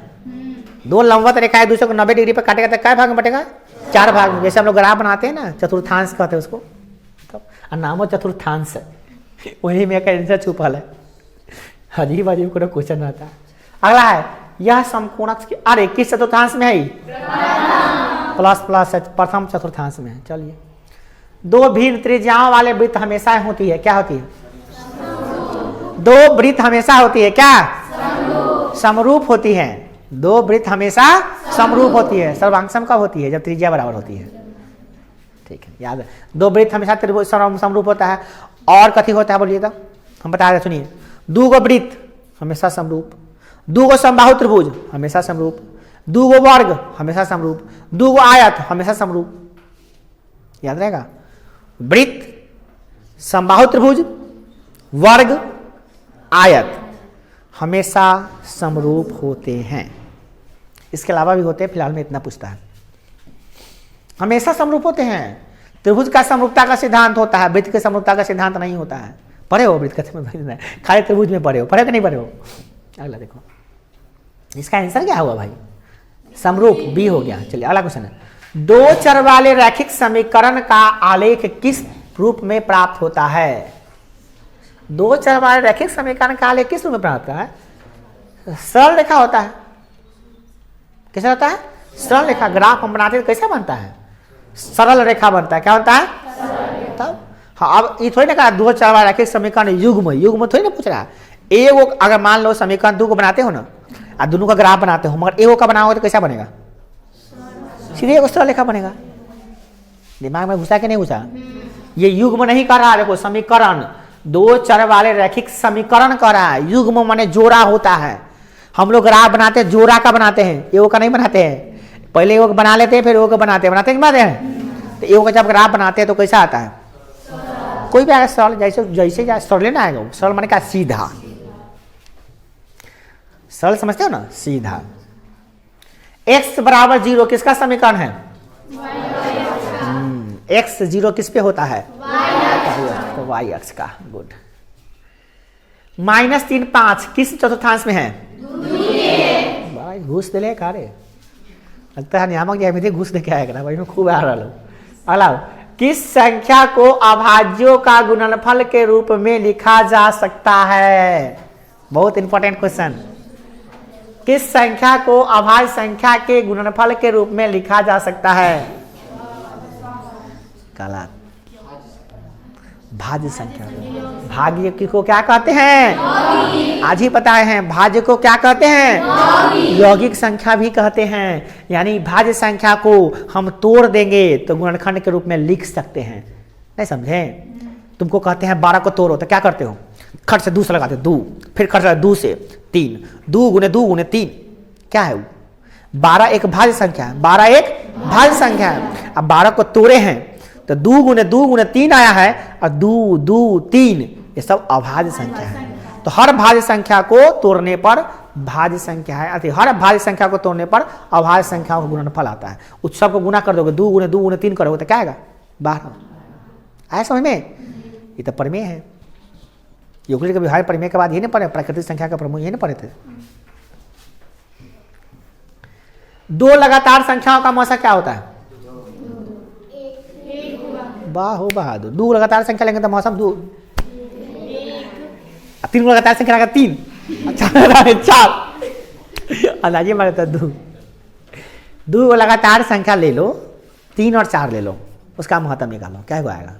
2 लंबवत रेखा एक दूसरे को 90 डिग्री पर काटेगा तो क्या भाग में बटेगा? 4 भाग में। जैसे हम लोग ग्राफ बनाते हैं ना, चतुर्थांश कहते हैं उसको, तो नामो चतुर्थांश है, वही में का आंसर छुपल है। अजीब अजीब को क्वेश्चन आता है। अगला है यह समकोणक की, अरे किस चतुर्थांश में है? प्लस प्रथम चतुर्थांश में है। चलिए, 2 भिन्न त्रिज्याओं वाले वृत्त हमेशा होती है, क्या होती है? 2 वृत्त हमेशा होती है क्या? समरूप होती है। 2 वृत्त हमेशा समरूप होती है। सर्वांग कब होती है? जब त्रिज्या बराबर होती है। ठीक है, याद है। 2 वृत्त हमेशा समरूप होता है। और कथी होता है बोलिए तो, हम बता रहे, सुनिए। 2 वृत्त हमेशा समरूप, 2 समबाहु त्रिभुज हमेशा समरूप, 2 वर्ग हमेशा समरूप, 2 आयत हमेशा समरूप। याद रहेगा, वृत्त, समबाहु त्रिभुज, वर्ग, आयत हमेशा समरूप होते हैं। इसके अलावा भी होते हैं, फिलहाल में इतना पूछता है। हमेशा समरूप होते हैं। त्रिभुज का समरूपता का सिद्धांत होता है, वृत्त के समरूपता का सिद्धांत नहीं होता है। पढ़े हो वृत्त का, खाली त्रिभुज में पढ़े हो कि नहीं पढ़े हो? अगला देखो, इसका आंसर क्या हुआ भाई? समरूप, बी हो गया। चलिए अगला क्वेश्चन है, 2 चर वाले रैखिक समीकरण का आलेख किस रूप में प्राप्त होता है? 2 चर वाले रैखिक समीकरण का आलेख किस रूप में प्राप्त होता है? सरल रेखा होता है। कैसा होता है? सरल रेखा। ग्राफ हम बनाते हैं कैसा बनता है? सरल रेखा बनता है। क्या बनता है? तब हाँ, अब ये थोड़ी ना कहा 2 चर वाले रैखिक समीकरण युग्म थोड़ी ना पूछ रहा है। एगो अगर मान लो समीकरण 2 को बनाते हो ना, और दोनों का ग्राफ बनाते हो, मगर एगो का बनाओगे तो कैसा बनेगा? सीधे एगो सरल रेखा बनेगा। दिमाग में घुसा कि नहीं घुसा? ये युग्म नहीं कर रहा, देखो समीकरण 2 चर वाले रैखिक समीकरण कर रहा है। युग्म माने जोड़ा होता है। हम लोग ग्राफ बनाते हैं, जोड़ा का बनाते हैं, एगो का नहीं बनाते हैं। पहले एगो बना लेते हैं, फिर एगो का बनाते हैं। तो एगो का जब ग्राफ बनाते हैं तो कैसा आता है? कोई भी आएगा सरल, जैसे सरल लेना आएगा। सरल माने क्या? सीधा। सरल समझते हो ना? सीधा। x बराबर 0 किसका समीकरण है? x 0 किस पे होता है? तो y अक्ष का। गुड। -3 5 किस चतुर्थांश में है? भाई घूस दे ले कारे, लगता है नियामक ज्यामिति घूस दे के आएगा भाई, मैं खूब आ रहा हूँ। अलाउ किस संख्या को अभाज्यों का गुणनफल के रूप में लिखा जा सकता है? बहुत इंपॉर्टेंट क्वेश्चन। किस संख्या को अभाज्य संख्या के गुणनफल के रूप में लिखा जा सकता है? काला भाज्य संख्या। भाग्य को क्या कहते हैं? आज ही बताए हैं। भाज्य को क्या कहते हैं? यौगिक संख्या भी कहते हैं। यानी भाज्य संख्या को हम तोड़ देंगे तो गुणनखंड के रूप में लिख सकते हैं। नहीं समझे? तुमको कहते हैं 12 को तोड़ो तो क्या करते हो? खट से 2 से लगाते हो, 2, फिर खट से 2 से 3, 2 गुने 3 क्या है वो? 12 एक भाज्य संख्या है, 12 एक भाज्य संख्या है। अब 12 को तोड़े हैं तो 2 गुने 3 आया है और 2 2 3 ये सब अभाज्य संख्या है। तो हर भाज्य संख्या को तोड़ने पर भाज्य संख्या है, अति हर भाज्य संख्या को तोड़ने पर अभाज्य संख्या का गुणनफल आता है। उस सब को गुना कर दोगे, 2 गुने 3 करोगे तो क्या आएगा? 12। आया समझ में? ये तो प्रमेय है। यूक्लिड के व्यवहार प्रमेय के बाद ये नहीं पढ़े, प्राकृतिक संख्या का प्रमेय ये नहीं पढ़े थे। 2 लगातार संख्याओं का मौसा क्या होता है? वाह हो बहादुर। 2 लगातार संख्या लेंगे तो मौसम 2, 3 लगातार संख्या लगा 3, अच्छा 4 अंदाजे मारे तो 2 लगातार संख्या ले लो, 3 और 4 ले लो, उसका महत्तम निकालो, क्या आएगा?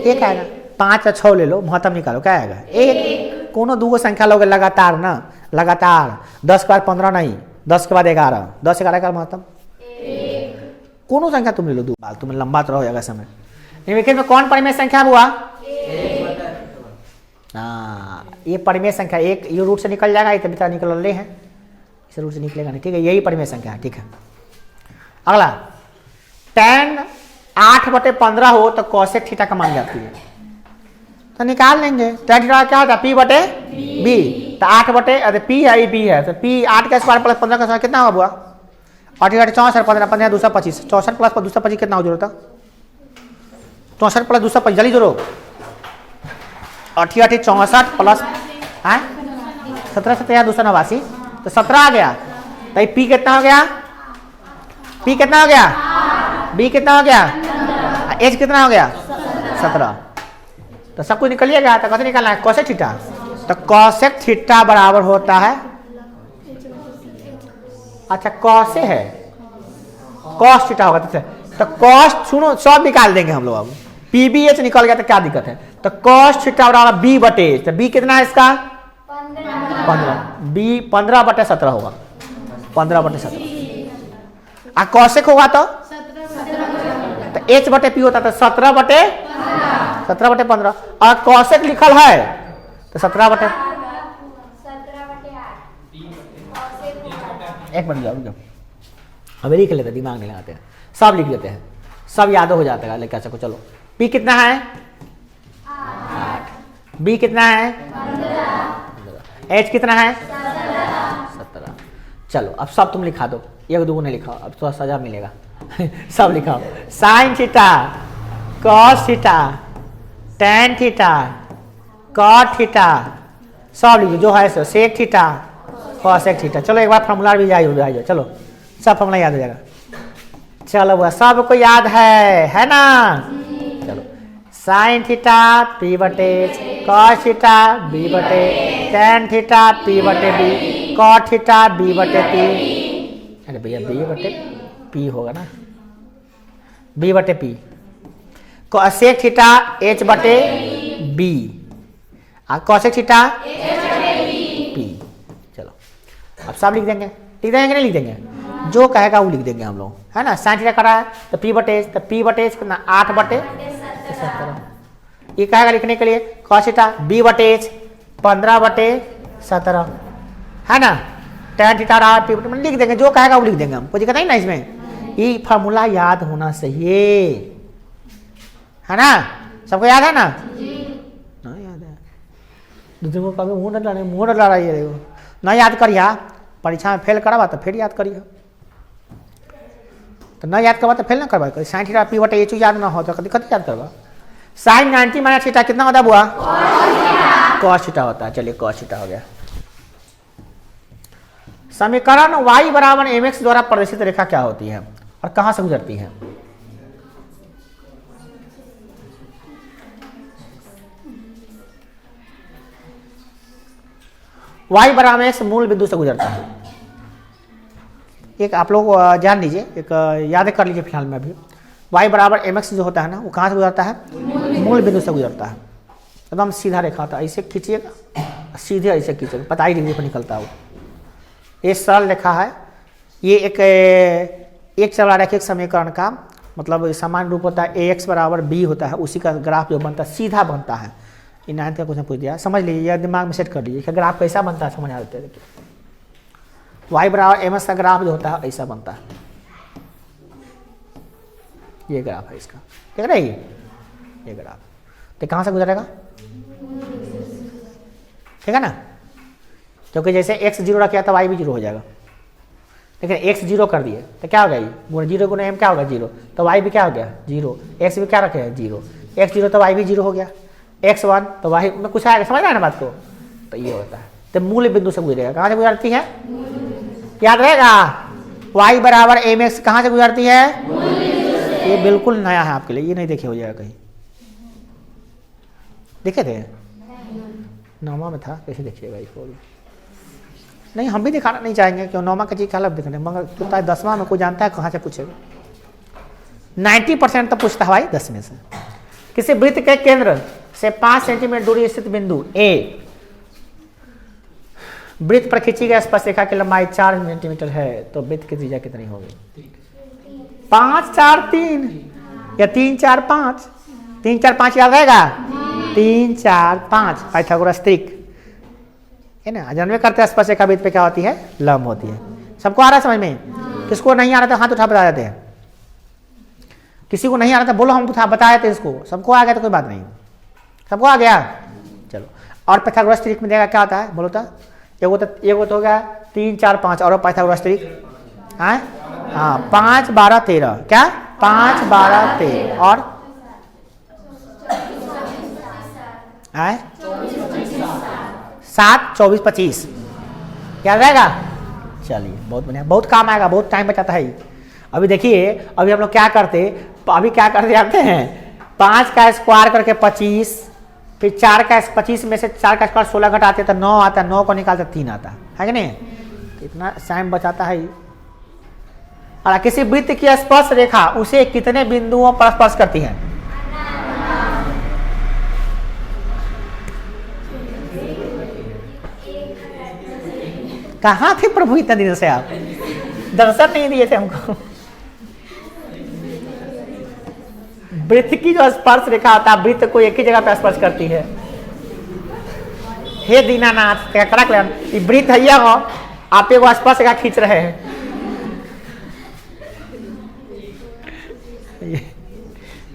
1 आएगा। 5 और 6 ले लो, महत्तम निकालो, क्या आएगा? 1। कोनो 2 संख्या लोगे लगातार ना, लगातार 10 के बाद 15 नहीं, 10 के बाद 11, 10 11 का महत्तम कोनो संख्या तुम ले लो 2 बार, तुम्हें लंबा तो रहेगा समय। निम्नलिखित में कौन परिमेय संख्या हुआ? हाँ, ये परिमेय संख्या, एक ये रूट से निकल जाएगा, ये तभी निकल रहे हैं, इस रूट से निकलेगा नहीं, ठीक है, यही परिमेय संख्या है, ठीक है। अगला tan 8/15 हो तो cosec थीटा का मान जाती है, तो निकाल लेंगे। tan थीटा क्या होता है? P बटे B, तो 8 P है, B है, तो P 8 का स्क्वायर प्लस 15 का स्क्वायर कितना हुआ? 8 8 64, 15 15 225, 64 प्लस 225 कितना हो जरूरत? 64 प्लस 225 जल्दी जोड़ो। 8 8 64 प्लस 17 17 289, तो 17 आ गया। तो P कितना हो गया? P कितना हो गया? B कितना हो गया? H कितना हो गया? 17। तो सब कुछ निकलिए गया, तो कैसे निकालना है? cosec थीटा, तो cosec थीटा बराबर होता है, अच्छा cos है, cos थीटा होगा, तो cos सुनो सब निकाल देंगे हम लोग। अब PBH निकल गया तो क्या दिक्कत है? तो cos थीटा बराबर B बटे, तो B कितना है इसका? 15। B 15/17 होगा, 15/17। आ cosec होगा तो H बटे P होता, तो 17/15, और cosec लिखल है तो 17/8। एक मिनट जाओ, अभी लिख लेते, दिमाग नहीं लगाते हैं, सब लिख लेते हैं, सब याद हो जाता है लेकर सको। चलो P कितना है? 8। B कितना है? 15। H कितना है? 17। चलो अब सब तुम लिखा दो, 1 2 नहीं लिखाओ, अब थोड़ा सजा मिलेगा। सब लिखाओ, sine theta, cos theta, tan theta, cot theta, सब लिखो जो है सो, सेक थीटा, कॉसेक थीटा। चलो एक बार फॉर्मूला भी जाइए, चलो सब फॉर्मूला याद हो जाएगा। चलो वह सबको याद है ना? चलो साइन थीटा P बटे, कॉस थीटा B बटे, टैन थीटा P बटे B, कॉट थीटा B बटे P, अरे भैया B बटे P होगा ना, B बटे P, कॉसेक थीटा H बटे B, कॉसेक थीटा P। चलो अब सब लिख देंगे, लिख देंगे नहीं लिख देंगे, जो कहेगा वो लिख देंगे हम लोग, है ना। साइन थीटा करा है तो P बटे H, तो P बटे H कितना? 8/17। ये कहेगा लिखने के लिए cos थीटा B बटे H 15/17, है ना। tan थीटा रहा P बटे, लिख देंगे, जो कहेगा वो लिख देंगे हम, कोई दिक्कत नहीं ना इसमें। ये फार्मूला याद होना चाहिए, है ना, सबको याद है ना? ना याद है, दूसरे को कभी मुंह न लड़ाइए, देखो ना याद करिए, परीक्षा में फेल करवा तो फिर याद करिए, तो ना याद करवा तो फेल ना करवा। साइन थीटा P बटे H याद ना हो तो दिक्कत याद करवा। साइन 90 माइनस थीटा कितना होता है बुआ? cos थीटा होता है। चलिए cos थीटा हो गया। समीकरण y बराबर mx द्वारा प्रदर्शित रेखा क्या होती है और कहां से गुजरती है? y बराबर x मूल बिंदु से गुजरता है। एक आप लोग जान लीजिए, एक याद कर लीजिए फिलहाल में अभी। y बराबर mx जो होता है ना, वो कहाँ से गुजरता है? मूल बिंदु से गुजरता है। एकदम सीधा रेखा होता है, ऐसे खींचिएगा, सीधे ऐसे खींचिएगा, पता ही नहीं निकलता वो। ये सरल रेखा है, ये एक चौड़ा रैखिक समीकरण का मतलब सामान्य रूप होता है ax बराबर b होता है, उसी का ग्राफ जो बनता है सीधा बनता है। इन 9th का क्वेश्चन पूछ दिया, समझ लीजिए, यह दिमाग में सेट कर लीजिए कि ग्राफ कैसा बनता है, समझ आ जाता है। देखिए y बराबर mx का ग्राफ जो होता है ऐसा बनता है, ये ग्राफ है इसका, देख रहे हैं ये ग्राफ, तो कहाँ से गुजरेगा, ठीक है ना, क्योंकि जैसे x 0 रखा था y भी 0 हो जाएगा। लेकिन x 0 कर दिए तो क्या हो गया, गुण 0 गुना m क्या होगा 0, तो y भी क्या हो गया 0, x भी क्या रखे है 0, x 0 तो y भी 0 हो गया, x 1 तो y में कुछ आएगा, समझ रहा है ना बात को। तो ये होता है, तो मूल बिंदु से गुजरेगा, कहाँ से गुजरती है, याद रहेगा, y बराबर mx कहाँ से गुजरती है, ये बिल्कुल नया है आपके लिए, ये नहीं देखे हो जाएगा कहीं, देखे थे 9वां में था, कैसे देखिएगा इसको, नहीं हम भी दिखाना नहीं चाहेंगे क्यों, 9वां का चीज का अलग दिखने, मगर पूछता है 10वां में कोई जानता है कहाँ से पूछेगा, 90% तो पूछता है भाई 10 में से। किसी वृत्त के केंद्र से 5 सेंटीमीटर दूरी स्थित बिंदु ए, वृत्त पर खींची गई स्पर्शरेखा की लंबाई 4 सेंटीमीटर है, तो वृत्त की त्रिज्या कितनी होगी, 5 4 3 या 3 4 5, 3 4 5 याद रहेगा, 3 4 5 पाइथागोरस त्रिक है ना, जानवे करते हैं स्पर्शरेखा वृत्त पे क्या होती है, लंब होती है। सबको आ रहा है समझ में, किसको नहीं आ रहा था हाथ उठा बता देते हैं, किसी को नहीं आ रहा था बोलो हम उठा बताए थे इसको, सबको आ गया तो कोई बात नहीं, सबको आ गया चलो। और पाइथागोरस त्रिक में देखा क्या होता है बोलो तो, एगो तो हो गया 3 4 5 और पाइथागोरस त्रिक हाँ 5 12 13, क्या 5 12 13 और 7 24 25 क्या रहेगा, चलिए बहुत बढ़िया, बहुत काम आएगा, बहुत टाइम बचाता है। अभी देखिए अभी हम लोग क्या करते, अभी क्या करते जानते हैं, 5 का स्क्वायर करके 25, फिर 4 का 25 में से 4 का स्क्वायर 16 घटाते तो 9 आता, 9 को निकालते 3 आता है कि नहीं, तो इतना टाइम बचाता है। और किसी वृत्त की स्पर्श रेखा उसे कितने बिंदुओं पर स्पर्श करती है, कहाँ थे प्रभु इतने दिनों से, आप दर्शन नहीं दिए थे हमको। वृत्त की जो स्पर्श रेखा होता है, वृत्त को एक ही जगह पे स्पर्श करती है। हे दीनानाथ क्या करा कल्याण, वृत्त है यह हो, आप एगो स्पर्श रेखा खींच रहे हैं,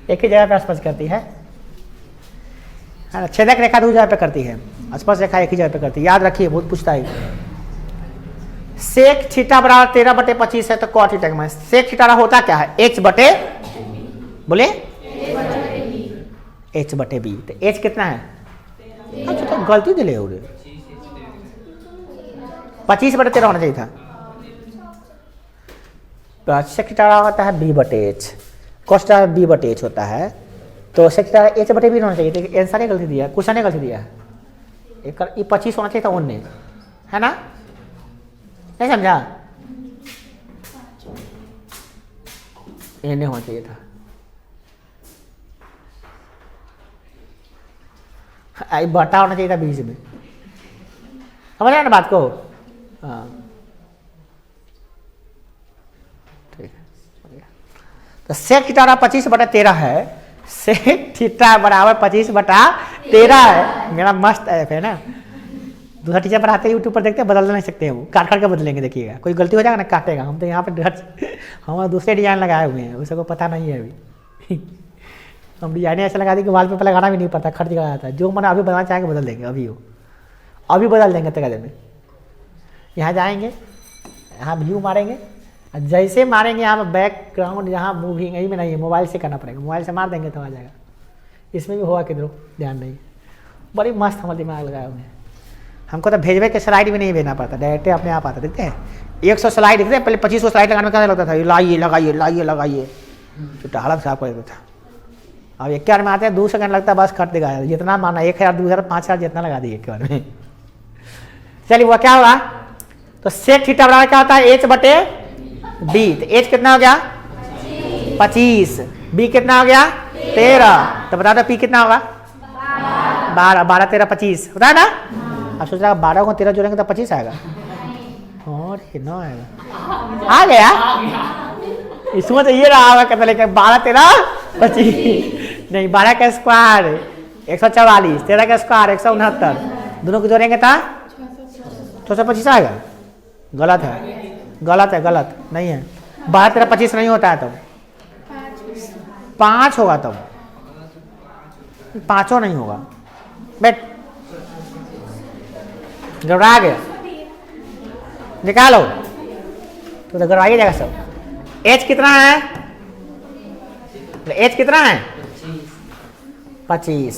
एक ही जगह पे स्पर्श करती है, छेदक रेखा दूसरी जगह पे करती है, स्पर्श रेखा एक ही जगह पे करती है, याद रखिए बहुत पूछता है। सेक थीटा बराबर 13/25 है, तो कॉट थीटा का सेक थीटा होता क्या है, h बटे बोले h बटे b, तो h कितना है, अच्छा तो गलती दिले हो रे, 25/13 होना चाहिए था, तो सेक थीटा होता है b बटे h, कॉस थीटा b बटे h होता है, तो सेक थीटा h बटे b होना चाहिए, तो आंसर ने गलती दिया, क्वेश्चन ने गलती दिया, एक 25 होना चाहिए था 19 है ना, नहीं समझा, ये नहीं होना चाहिए था, बटा होना चाहिए था बीच में, समझ रहे ना बात को, हाँ ठीक है। तो सेक थीटा 25/13 है, सेक थीटा बराबर 25/13 है, मेरा मस्त ऐप है ना, दूसरा टीचर पढ़ाते हैं यूट्यूब पर देखते हैं, बदल नहीं सकते हैं, वो काट के बदलेंगे, देखिएगा कोई गलती हो जाएगा ना काटेगा, हम तो यहाँ पे हम दूसरे डिजाइन लगाए हुए हैं, उसको पता नहीं है अभी हम डिजाइन ऐसा लगा दी कि वाल पेपर लगाना भी नहीं पता, खर्च लगा जाता है, जो मैंने अभी बदलना चाहेंगे बदल देंगे, अभी बदल देंगे तक में। यहाँ जाएंगे, यहाँ व्यू मारेंगे, जैसे मारेंगे यहाँ बैकग्राउंड यहाँ मूविंग यही में नहीं है, मोबाइल से करना पड़ेगा, मोबाइल से मार देंगे तो आ जाएगा, इसमें भी होगा किधरों ध्यान नहीं, बड़ी मस्त हमारे दिमाग लगाए हुए हैं, हमको तो भेजवे के स्लाइड भी नहीं भेजना पड़ता, डायरेक्ट अपने आप आता, देखते हैं 100 स्लाइड देखते हैं, पहले 2500 स्लाइड लगाने में क्या लगता था, लाइए लगाइए लाइए लगाइए, तो हालत साफ कर देता था। अब एक बार में आते हैं 2 सेकंड लगता है, बस खट देगा, जितना माना 1000 2000 5000 जितना लगा दिए एक बार में। चलिए वो क्या होगा, तो सेक थीटा बराबर क्या होता है, h बटे b, तो h कितना हो गया 25, b कितना हो गया 13, तो बता दो p कितना होगा 12, 12 13 25 होता है ना। अब सोच रहा 12 को 13 जोड़ेंगे तो 25 आएगा, और कितना आएगा, आ गया इसमें तो ये रहा होगा कहते लेकिन 12 13 25 नहीं 12 का स्क्वायर 144 13 का स्क्वायर 169 दोनों को जोड़ेंगे तो 625 आएगा। गलत है गलत है गलत नहीं है 12 13 25 नहीं होता है तब 5 होगा तब 5 नहीं होगा बेट गड़बड़ा गया निकालो तो गड़बड़ा जाएगा सब। एच कितना है एच कितना है 25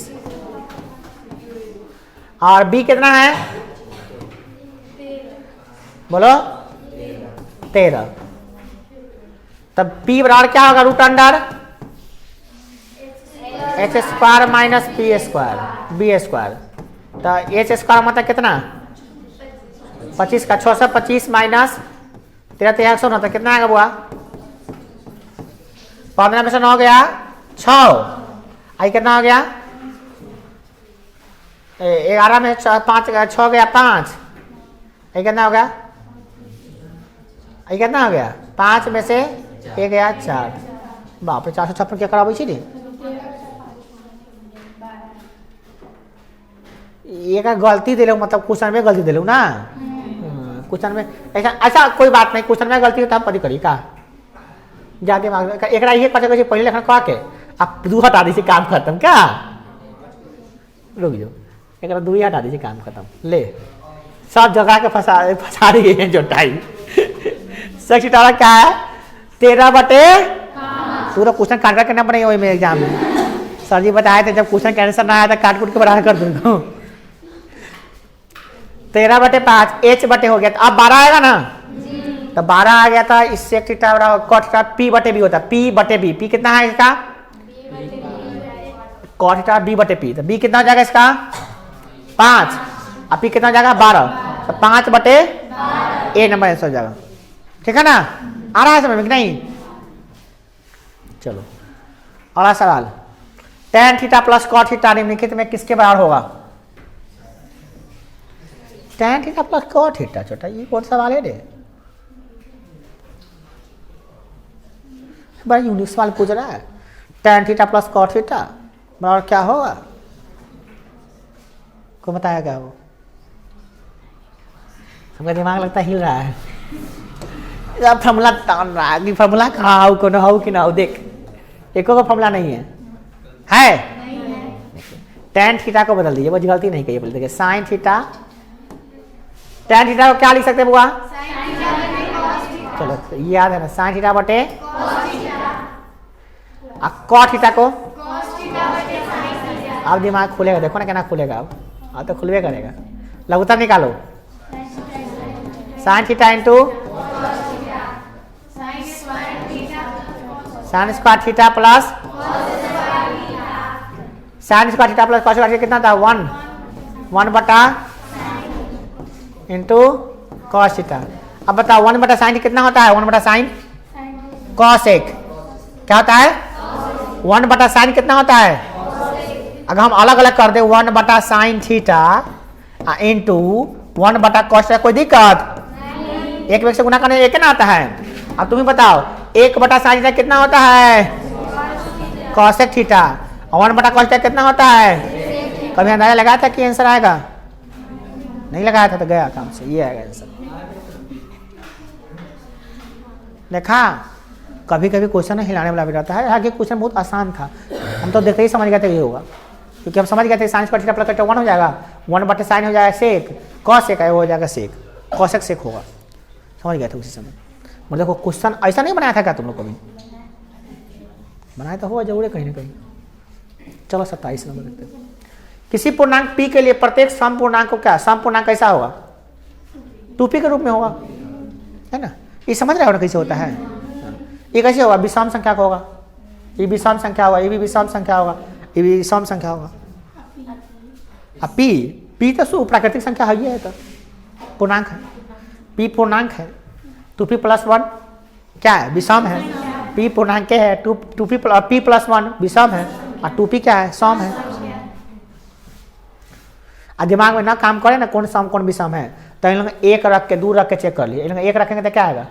और बी कितना है बोलो 13 तब पी बराबर क्या होगा root under h square minus p square b square. तो एच स्क्वायर मतलब कितना 25 का 625 माइनस 13 13 169 कितना आएगा बुआ 15 में से 9 गया 6 आई कितना हो गया 11 में 5 6 गया 5 आई कितना हो गया आई कितना हो गया 5 में से 1 गया 4 बाप रे 456 क्या कराबै छी रे ये का गलती दिलो मतलब क्वेश्चन में गलती दिलो ना क्वेश्चन में ऐसा ऐसा कोई बात नहीं क्वेश्चन में गलती होता है परी करी का जाके मांग एकरा ये कहे छै पहले लेखन कह के आप दू हटा दी काम खत्म क्या रुक जाओ एकरा दू ही हटा दी काम खत्म ले सब जगह के फंसा रही है जो टाइम सच टारा क्या है 13 बटे पूरा क्वेश्चन काट कर करना पड़ेगा में एग्जाम में सर जी बताए थे जब क्वेश्चन का आंसर ना आया था काट कूट के बराबर कर दूंगा 13 बटे 5 एच बटे हो गया तो अब 12 आएगा ना तो 12 आ गया था इससे थीटा कॉट थीटा पी बटे बी होता है पी बटे बी पी कितना है इसका कॉट थीटा बी बटे पी तो बी कितना हो जाएगा इसका 5 और पी कितना हो जाएगा 12 तो 5 बटे ए नंबर आंसर हो जाएगा ठीक है ना आ रहा है समझ में नहीं चलो अगला सवाल tan theta plus cot theta निम्नलिखित में किसके बराबर होगा tan theta plus cot theta छोटा ये कौन सवाल है रे बड़ा यूनिक सवाल पूछ रहा है tan theta plus cot theta बराबर क्या होगा को बताया क्या वो सबका दिमाग लगता हिल रहा है अब फॉर्मूला तान रहा है कि फॉर्मूला कहाँ हो को ना हो कि ना हो देख एको का फॉर्मूला नहीं है tan थीटा को बदल दीजिए वो गलती नहीं कही बोल देखिए sin थीटा tan थीटा को क्या लिख सकते हैं बुआ चलो याद है ना sin थीटा बटे cot थीटा को अब दिमाग खुलेगा देखो ना क्या खुलेगा अब तो खुलवे करेगा लघुत्तर निकालो sin theta into sin square theta plus sin square theta plus cos square कितना था 1 बटा इंटू cos थीटा। अब बताओ 1 बटा साइन कितना होता है 1 बटा साइन cos एक क्या होता है 1 बटा साइन कितना होता है अगर हम अलग अलग कर दे 1 बटा साइन थीटा इंटू 1 बटा cos थीटा कोई दिक्कत एक में से गुना करने एक ना आता है। अब तुम ही बताओ 1 बटा साइन थीटा कितना होता है cosec थीटा और 1 बटा cos थीटा कितना होता है कभी अंदाजा लगाया था कि आंसर आएगा नहीं लगाया था तो गया काम से ये आएगा आंसर देखा कभी कभी क्वेश्चन हिलाने वाला भी रहता है आगे क्वेश्चन बहुत आसान था हम तो देखते ही समझ गए थे ये होगा क्योंकि हम समझ गए थे sign square theta plus theta 1 हो जाएगा 1 बटे साइन हो जाएगा सेक cosec है वो हो जाएगा सेक cosec सेक होगा समझ गए थे उसी समय मतलब देखो क्वेश्चन ऐसा नहीं बनाया था क्या तुम लोग कभी बनाया तो होगा जरूर कहीं ना कहीं। चलो 27 नंबर देखते हैं किसी पूर्णांक p के लिए प्रत्येक सम पूर्णांक को क्या सम पूर्णांक कैसा होगा 2p के रूप में होगा है ना ये समझ रहे हो ना कैसे होता है ये कैसे होगा विषम संख्या का होगा ये विषम संख्या होगा ये भी विषम संख्या होगा ये भी विषम संख्या होगा अब p तो प्राकृतिक संख्या है तो पूर्णांक है p पूर्णांक है 2p प्लस 1 क्या है विषम है p पूर्णांक है 2p p प्लस 1 विषम है और 2p क्या है सम है। दिमाग में ना काम करे ना कौन सम कौन विषम है तो इन लोग 1 रख के 2 रख के चेक कर लिए इन लोग 1 रखेंगे तो क्या आएगा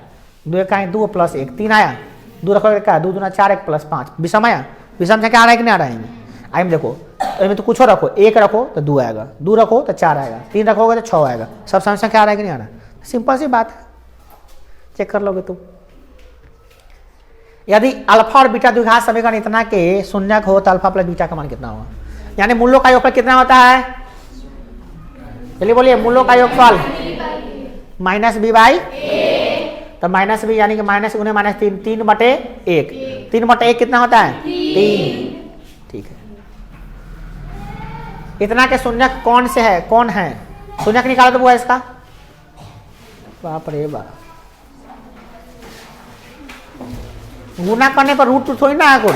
2 का 2 प्लस 1 3 आया 2 रखोगे क्या, 2 दूना 4 1 प्लस 5 विषम आया, विषम संख्या आ रहा है कि नहीं आ रहा है आई में देखो, इसमें तो कुछ और रखो, 1 रखो तो 2 आएगा, 2 रखो तो 4 आएगा, 3 रखोगे तो 6 आएगा, सब सम संख्या आ रहा है कि नहीं आ रहा है, सिंपल सी बात है, चेक कर लोगे तुम। यदि अल्फा और बीटा द्विघात समीकरण इतना के शून्य हो तो अल्फा प्लस बीटा का मान कितना होगा, यानी मूल्यों का योगफल कितना होता है, चलिए बोलिए मूल्यों का योगफल माइनस बी बाई, तो माइनस बी यानी कि माइनस गुने माइनस 3, 3/1, 3/1 कितना होता है 3, ठीक है। इतना के शून्य कौन से है, कौन है शून्य निकालो तो वो है इसका, बाप रे बाप, गुना करने पर रूट थोड़ी ना है कोई,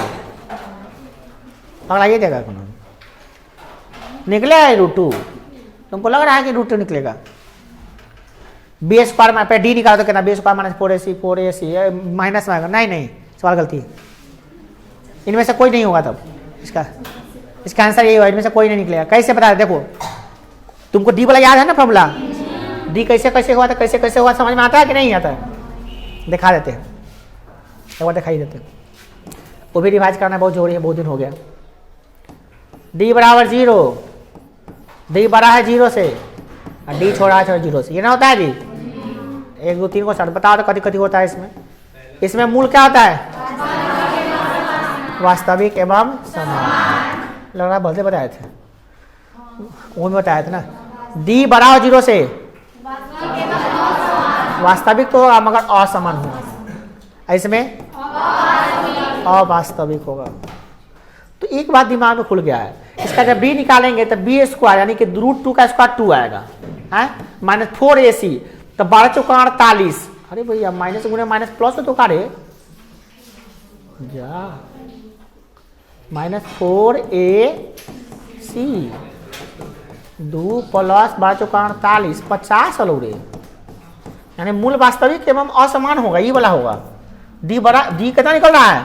पकड़ाइए देगा कौन निकलेगा रूट 2, तुमको लग रहा है कि रूट 2 निकलेगा। बी स्क्वायर में पे डी निकालो तो कितना, B square minus 4ac minus में आएगा, नहीं सवाल गलती है, इनमें से कोई नहीं होगा तब, इसका आंसर यही होगा, इनमें से कोई नहीं निकलेगा। कैसे बता रहे, देखो तुमको डी वाला याद है ना फॉर्मूला, डी कैसे कैसे हुआ था, कैसे कैसे हुआ समझ में आता है कि नहीं आता है, दिखा देते हैं एक बार, दिखाई देते हैं, वो भी रिवाइज करना बहुत जरूरी है, बहुत दिन हो गया। डी बराबर 0, डी बड़ा है 0 से और डी छोड़ा है 0 से, ये ना होता है जी, 1 2 3 को शर्त बताओ तो कभी कभी होता है इसमें मूल क्या होता है, वास्तविक एवं समान, लग रहा बोलते बताए थे वो में बताया था ना, डी बड़ा हो 0 से, वास्तविक तो होगा मगर असमान होगा, इसमें अवास्तविक होगा। तो एक बात दिमाग में खुल गया है, इसका जब बी निकालेंगे तो बी स्क्वायर यानी कि रूट 2 का स्क्वायर 2 आएगा, है माइनस 4ac, तो 12 चौका 48, अरे भैया माइनस गुने माइनस प्लस तो कारे जा, माइनस 4ac 2 प्लस 12 चौका 48 50 हलो रे, यानी मूल वास्तविक एवं असमान होगा, ये वाला होगा। डी बड़ा, डी कितना निकल रहा है,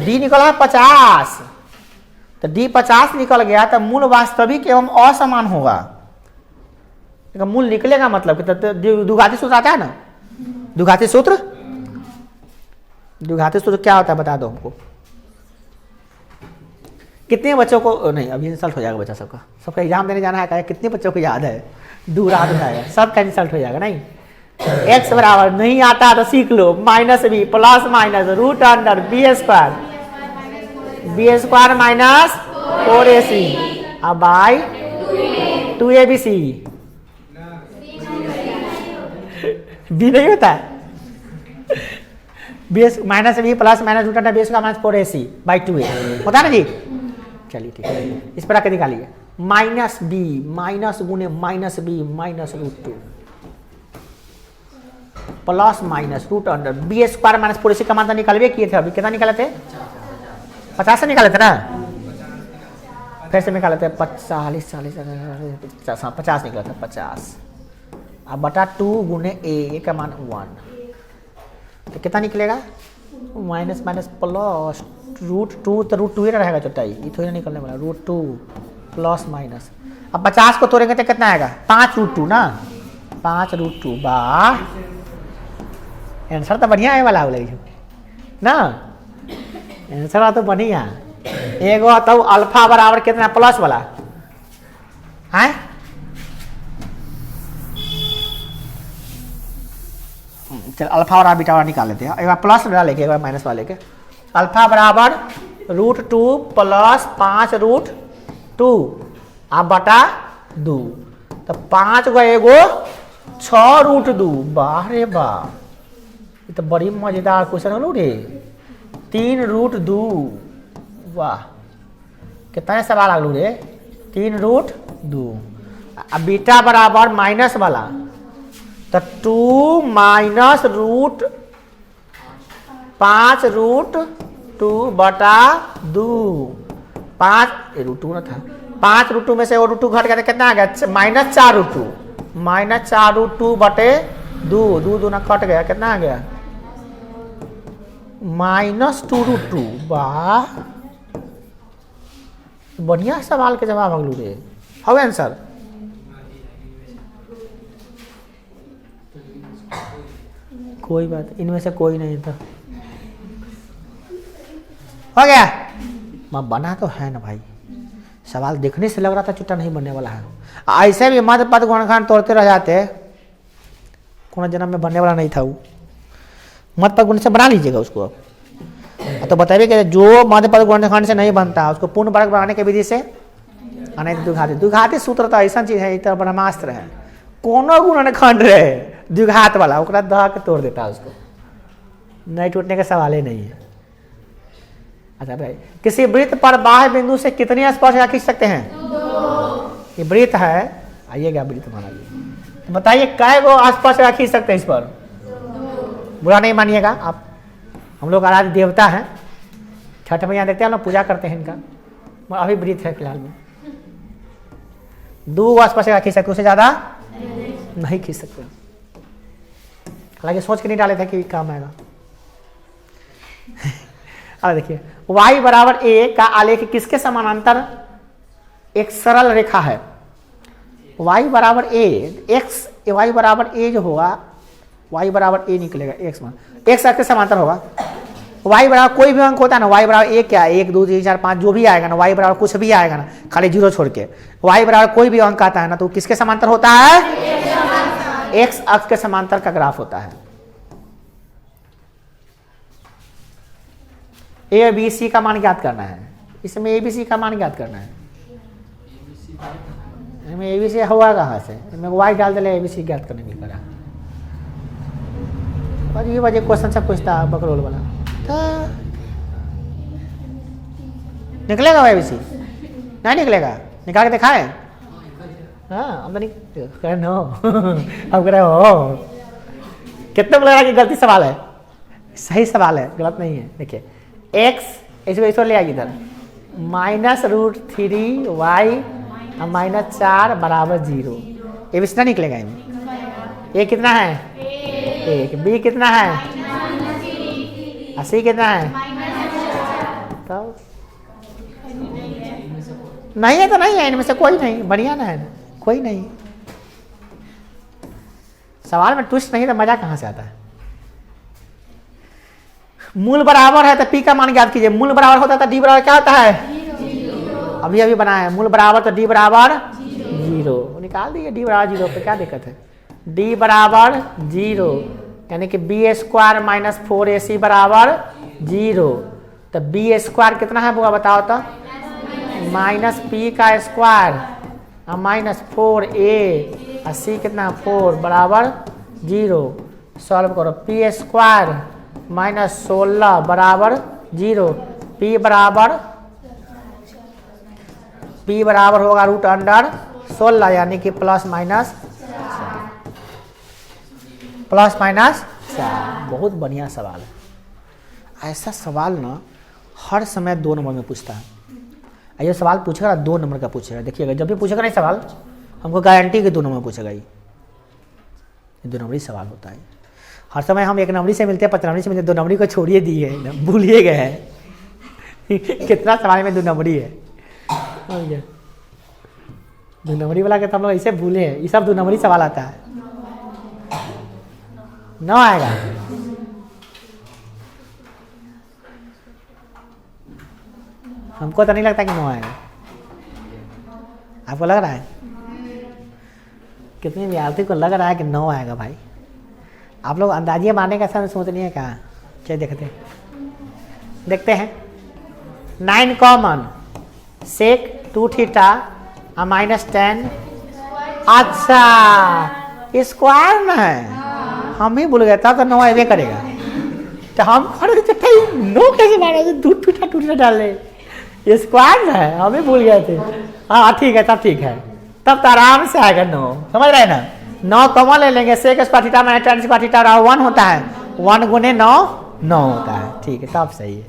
डी निकल रहा है 50, तो डी 50 निकल गया तो मूल वास्तविक एवं असमान होगा, मूल निकलेगा मतलब कि द्विघाती सूत्र आता है ना, द्विघाती सूत्र क्या होता है बता दो हमको, कितने बच्चों को, नहीं अभी इंसल्ट हो जाएगा बच्चा सबका एग्जाम देने जाना है, कितने बच्चों को याद है, दूर आ जाएगा, सबका इंसल्ट हो जाएगा। नहीं x बराबर नहीं आता तो सीख लो, minus B plus minus root under B square minus 4ac अब बाई 2abc, बी नहीं होता है, B minus B plus minus root under B square minus 4ac by 2a होता है ना जी, चलिए ठीक है, इस पर आके निकालिए, माइनस बी माइनस गुने minus b minus root 2 plus minus root under B square minus 4ac का मान तो निकालवे किए थे, अभी कितना निकाले थे 50 से निकाले थे ना, फिर से निकाले थे 50 निकला था 50, अब बटा 2 गुने ए का मान 1, तो कितना निकलेगा माइनस माइनस प्लस रूट 2, तो रूट 2 ही रहेगा चौथाई, ये थोड़ी ना निकलने वाला, रूट 2 प्लस माइनस, अब 50 को तोड़ेंगे तो कितना आएगा 5 रूट 2 ना, 5 रूट 2 वाह, आंसर तो बढ़िया है वाला ना, आंसर तो बढ़िया, एगो तो अल्फा बराबर कितना प्लस वाला है, चल अल्फा और बीटा वाला निकाल लेते हैं, एक बार प्लस वाला लेके एक बार माइनस वाला लेके, अल्फा बराबर रूट 2 प्लस 5 रूट 2 अब बटा 2, तो 5 को एगो 6 रूट 2, वाह रे वाह, ये तो बड़ी मजेदार क्वेश्चन हो रे, 3 रूट 2, वाह कितना सवाल आ रे, 3 रूट 2, अब बीटा बराबर माइनस वाला, तो 2 माइनस रूट 5 रूट 2 बटा 2, 5 रूट 2 ना था, 5 रूट 2 में से वो रूट 2 घट गया तो कितना आ गया माइनस 4 रूट 2, माइनस 4 रूट 2 बटे 2, 2 ना कट गया, कितना आ गया माइनस 2 रूट 2, वाह बढ़िया सवाल के जवाब अगलू रे, हाउ आंसर, कोई बात इनमें से कोई नहीं था। हो गया। मैं बना तो है ना भाई, सवाल देखने से लग रहा था चुट्टा नहीं बनने वाला है। ऐसे भी मध्य पद गुणनखंड तोड़ते रह जाते, कौन जन्म में बनने वाला नहीं था वो। मध्य पद गुण से बना लीजिएगा उसको। तो बताइए कि जो मध्य पद गुणनखंड से नहीं बनता उसको पूर्ण वर्ग बनाने की विधि से अनैत द्विघाती। द्विघाती सूत्र तो ऐसा चीज है, इतना ब्रह्मास्त्र है। कोनो गुणनखंड रहे द्विघात वाला ओकरा दह के तोड़ देता है, उसको नहीं टूटने का सवाल ही नहीं है। अच्छा भाई, किसी वृत्त पर बाह्य बिंदु से कितनी स्पर्श खींच सकते हैं? ये वृत्त है, आइएगा वृत्त बनाइए, तो बताइए कै गो स्पर्श खींच सकते हैं इस पर? बुरा नहीं मानिएगा आप, हम लोग आराध्य देवता हैं, छठ मैया देखते हैं, हम लोग पूजा करते हैं इनका। अभी वृत्त है फिलहाल में, 2 स्पर्श खींच सकते, उससे ज्यादा नहीं खींच सकते। हालांकि सोच के नहीं डाले थे कि काम आएगा। अब देखिए, y बराबर a का आलेख किसके समानांतर एक सरल रेखा है? y बराबर a, x y बराबर a जो होगा, y बराबर a निकलेगा, x के समांतर होगा। y बराबर कोई भी अंक होता है ना, y बराबर a क्या, 1 2 3 4 5 जो भी आएगा ना, y बराबर कुछ भी आएगा ना, खाली 0 छोड़ के, y बराबर कोई भी अंक आता है ना, तो किसके समांतर होता है? x अक्ष के समांतर का ग्राफ होता है। ए बी सी का मान ज्ञात करना है, इसमें ए बी सी का मान ज्ञात करना है। इसमें ए बी सी हुआ कहाँ से? इसमें वाई डाल दे, ए बी सी ज्ञात करने नहीं करा। और ये वजह क्वेश्चन से पूछता बकरोल वाला तो निकलेगा वाई बी सी? नहीं निकलेगा, निकाल के दिखाए। हाँ अब नहीं नो अब करे हो, कितने को लग रहा है कि गलती सवाल है? सही सवाल है, गलत नहीं है। देखिए x इसको ले आइए इधर, -√3y -4 बराबर 0, ये भी ना निकलेगा। इनमें a कितना है? 1, b कितना है? c कितना है? तो नहीं है तो नहीं है, इनमें से कोई नहीं, बढ़िया ना है, कोई नहीं। सवाल में ट्विस्ट नहीं तो मजा कहाँ से आता है? मूल बराबर है तो p का मान ज्ञात कीजिए। मूल बराबर होता है तो d बराबर क्या होता है? अभी अभी बनाया है, मूल बराबर तो d बराबर 0, निकाल दिए d बराबर 0 पे, क्या दिक्कत है? d बराबर 0 यानी कि b² - 4ac बराबर 0, तो b² कितना है बुआ बताओ तो? -p² -4a c कितना 4 बराबर 0। सॉल्व करो, p² -16 बराबर 0, p बराबर होगा √16 यानी कि ±4। बहुत बढ़िया सवाल है। ऐसा सवाल ना हर समय 2 नंबर में पूछता है। ये सवाल पूछेगा 2 नंबर का पूछेगा, देखिएगा जब भी पूछेगा नहीं सवाल, हमको गारंटी के 2 नंबर में पूछेगा। ये 2 नंबरी सवाल होता है। हर समय हम 1 नंबरी से मिलते हैं, 5 नंबरी से मिलते हैं, 2 नंबरी को छोड़िए दिए, भूलिए गए हैं। कितना सवाल में 2 नंबरी है? 2 नंबरी वाला के तो हम लोग ऐसे भूले हैं, ये सब 2 नंबरी सवाल आता है। 9 आएगा, हमको तो नहीं लगता कि 9 आएगा, आपको लग रहा है? कितने विद्यार्थी को लग रहा है कि 9 आएगा? भाई आप लोग अंदाजिए मारने का सब सोच नहीं है क्या? क्या देखते हैं। 9 कॉमन सेक 2 थीटा -10, अच्छा स्क्वायर ना है, हम ही भूल गए था, तो 9 आवे करेगा। तो हम 9 कैसे मारे? 2 थीटा डाले, ये स्क्वायर ना है, हम ही भूल गए थे। हाँ ठीक है, तब ठीक है, तब तो आराम से आएगा 9, समझ रहे हैं ना? 9 कॉमन ले लेंगे, sec square theta -tan square theta 1 होता है, 1 गुने 9 होता है, ठीक है तब सही है।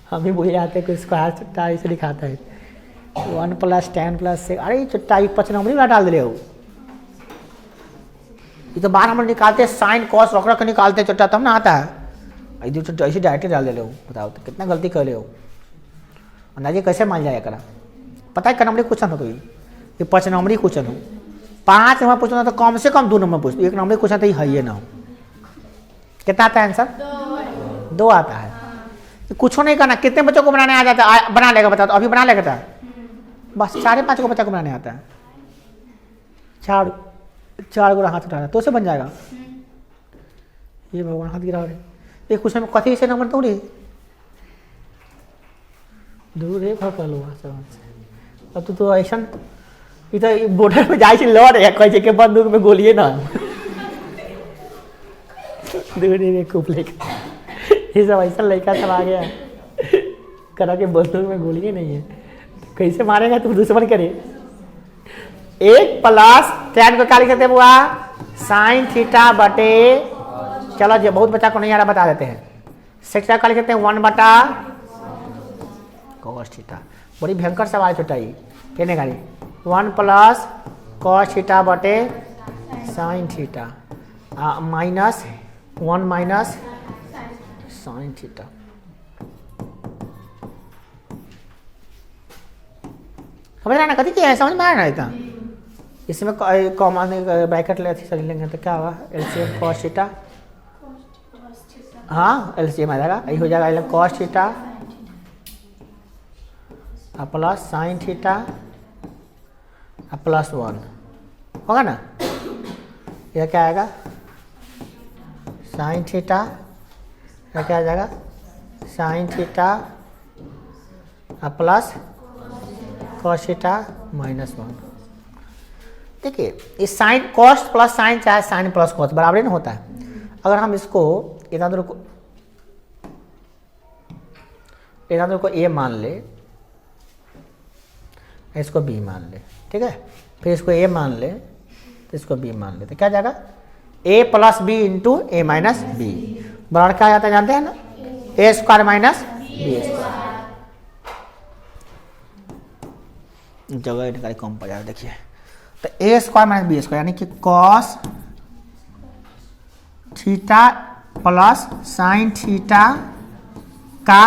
हम भी भूल जाते कुछ स्क्वायर चुट्टा इसे दिखाता है 1 + tan + सेक, अरे चुट्टा 5 नंबर में डाल दे हो। ये तो 12 नंबर निकालते साइन कॉस रख निकालते चुट्टा, तब ना आता है। चुट्टा ऐसे डायरेक्ट डाल दे हो, बताओ तो कितना गलती कर ले हो। अंदाजे कैसे मान जाया करा? पता है क नंबरी क्वेश्चन हो तो ये 5 नंबरी क्वेश्चन हो, 5 नंबर पूछना तो कम से कम 2 नंबर पूछ, 1 नंबर क्वेश्चन तो ये है ना हो। कितना आता है आंसर? 2 आता है। कुछ नहीं करना। कितने बच्चों को बनाने आ जाता है? बना लेगा, बता तो अभी बना लेगा। बस 4-5 को बच्चा को बनाने आता है। 4 गो हाथ उठा रहा तो से बन जाएगा। ये भगवान हाथ गिरा रहे ये कुछ में कथी से नंबर दौड़ी दूर रे कर लो। अब तो ऐसा तो बॉर्डर में जाए लड़ है कहे के बंदूक में गोलिए ना दूर खूब लेकर ये सब ऐसा लड़का सब आ गया करा के बंदूक में गोलिए नहीं है तो कैसे मारेगा तुम दुश्मन करे। 1 प्लस tan को क्या लिख सकते हैं बुआ? साइन थीटा बटे, चलो जो बहुत बच्चा को नहीं आ रहा बता देते हैं। सेक्टा का लिख सकते हैं 1 बटा cos थीटा। बड़ी भयंकर सवाल छोटा ही कहने का 1 प्लस cos थीटा बटे sine theta minus 1 minus sine theta. समझ रहा ना कथी क्या है? समझ में आ रहा है था? इसमें कॉमन ब्रैकेट ले लेंगे तो क्या होगा? एलसीएम cos थीटा, हाँ एलसीएम आ जाएगा, यही हो जाएगा cos theta plus sine theta plus 1 होगा ना। यह क्या आएगा? साइन थीटा, यह क्या आ जाएगा? Sine theta plus cos theta minus 1। देखिए इस साइन कॉस प्लस साइन चाहे साइन प्लस कॉस बराबर नहीं होता है। अगर हम इसको इधर को ए मान ले, इसको बी मान ले, ठीक है, फिर इसको ए मान ले तो इसको बी मान ले तो क्या जाएगा? ए प्लस बी इंटू ए माइनस बी बराबर क्या जाता है जानते हैं ना? ए स्क्वायर माइनस बी स्क्वायर। जगह निकाली कम पड़ जाएगा। देखिए तो ए स्क्वायर माइनस बी स्क्वायर यानी कि cos theta plus sine theta का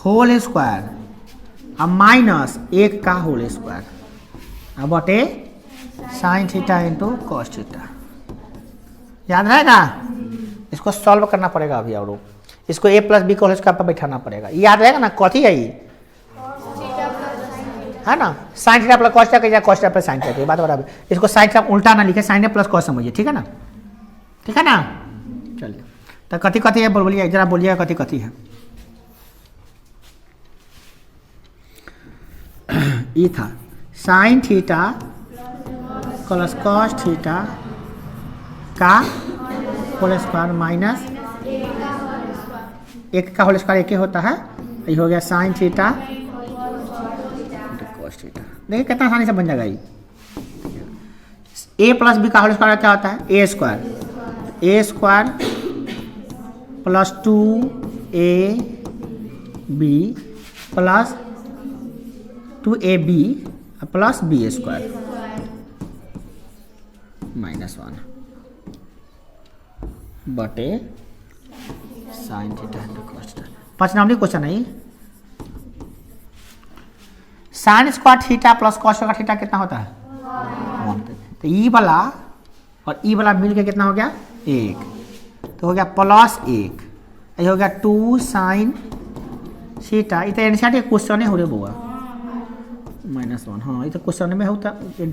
होल स्क्वायर अब माइनस 1 का होल स्क्वायर अब बटे sine theta into cos theta. याद रहेगा? इसको सॉल्व करना पड़ेगा अभी और इसको ए प्लस बी का होल स्क्वायर पर बैठाना पड़ेगा। याद रहेगा ना कथी है ये? है ना sine theta plus cos theta cos theta plus sine theta. बात बराबर। इसको साइन थीटा उल्टा ना लिखे, साइन प्लस कॉस समझिए, ठीक है ना? ठीक है ना? चलिए तो कथी कथी है बोलिए जरा, बोलिएगा कथी कथी है। ये था sine theta plus cos theta का होल स्क्वायर माइनस 1 का होल स्क्वायर 1 होता है। ये हो गया साइन थीटा कॉस थीटा। देखिए कितना आसानी से बन जाएगा ये। ए प्लस बी का होल स्क्वायर क्या होता है? A square plus 2ab plus 2ab plus B square minus 1 बटे sine theta cos theta. 5 number question है। Sine square theta plus cos square theta कितना होता है? 1। तो ई वाला और ई वाला मिलके कितना हो गया? 1। तो हो गया प्लस 1, ये हो गया 2 साइन थीटा। ये तो एनसीईआरटी क्वेश्चन हो रहे बुआ माइनस 1। हाँ ये तो क्वेश्चन में होता तो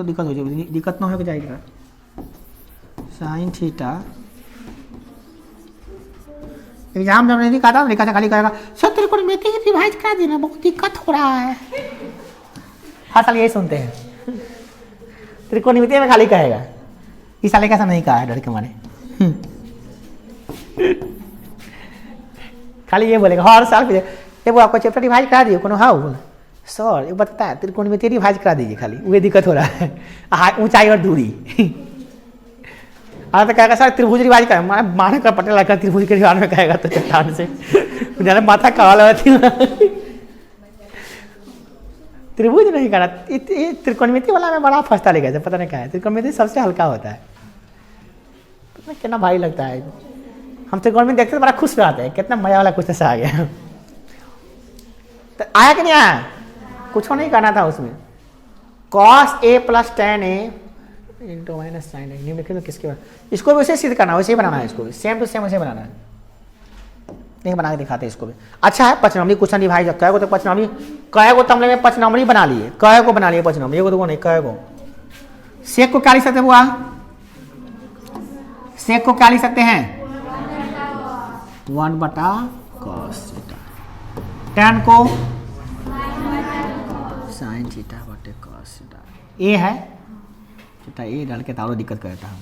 दिक्कत हो जाएगी, दिक्कत ना हो जाएगा। साइन थीटा एग्जाम जब नहीं दिखाता लिखा था खाली कहेगा सर तेरे को रिवाइज करा देना, बहुत दिक्कत हो रहा है। हर साल यही सुनते हैं, त्रिकोणमिति में खाली कहेगा। इस साल कैसा नहीं कहा है डर के मारे खाली ये बोलेगा हर साल ये वो आपको चैप्टर रिवाइज करा दिए कोनो हाँ सर ये बताता है त्रिकोणमिति रिवाइज करा दीजिए, खाली वही दिक्कत हो रहा है ऊंचाई और दूरी। तो कहेगा सर त्रिभुज रिवाज का माना का पटेल का त्रिभुज के रिवाज में कहेगा तो चट्टान से जाना माथा काला होती त्रिभुज नहीं करा। त्रिकोणमिति वाला में बड़ा फंसता लेगा, पता नहीं क्या है। त्रिकोणमिति सबसे हल्का होता है, पता कितना भारी लगता है। हम त्रिकोणमिति देखते तो बड़ा खुश रहते हैं, कितना मजा वाला क्वेश्चन से आ गया। तो आया कि नहीं आया? कुछ नहीं करना था उसमें। cos a plus tan a into minus sine निम्नलिखित में किसके बाद इसको भी उसे सिद्ध करना, वैसे ही बनाना है। इसको भी सेम टू सेम वैसे बनाना है। नहीं बना के दिखाते इसको भी। अच्छा है पचनमरी क्वेश्चन भाई, जब कहे को तो पचनमरी, कहे को तमले में पचनमरी बना लिए, कहे को बना लिए पचनमरी, एगो तो नहीं कहे को। सेक को क्या लिख सकते बुआ, सेक को क्या लिख सकते हैं 1/cos थीटा, tan को sin थीटा बटे cos थीटा। ए है थीटा, ए डाल के तारो दिक्कत करता हूँ।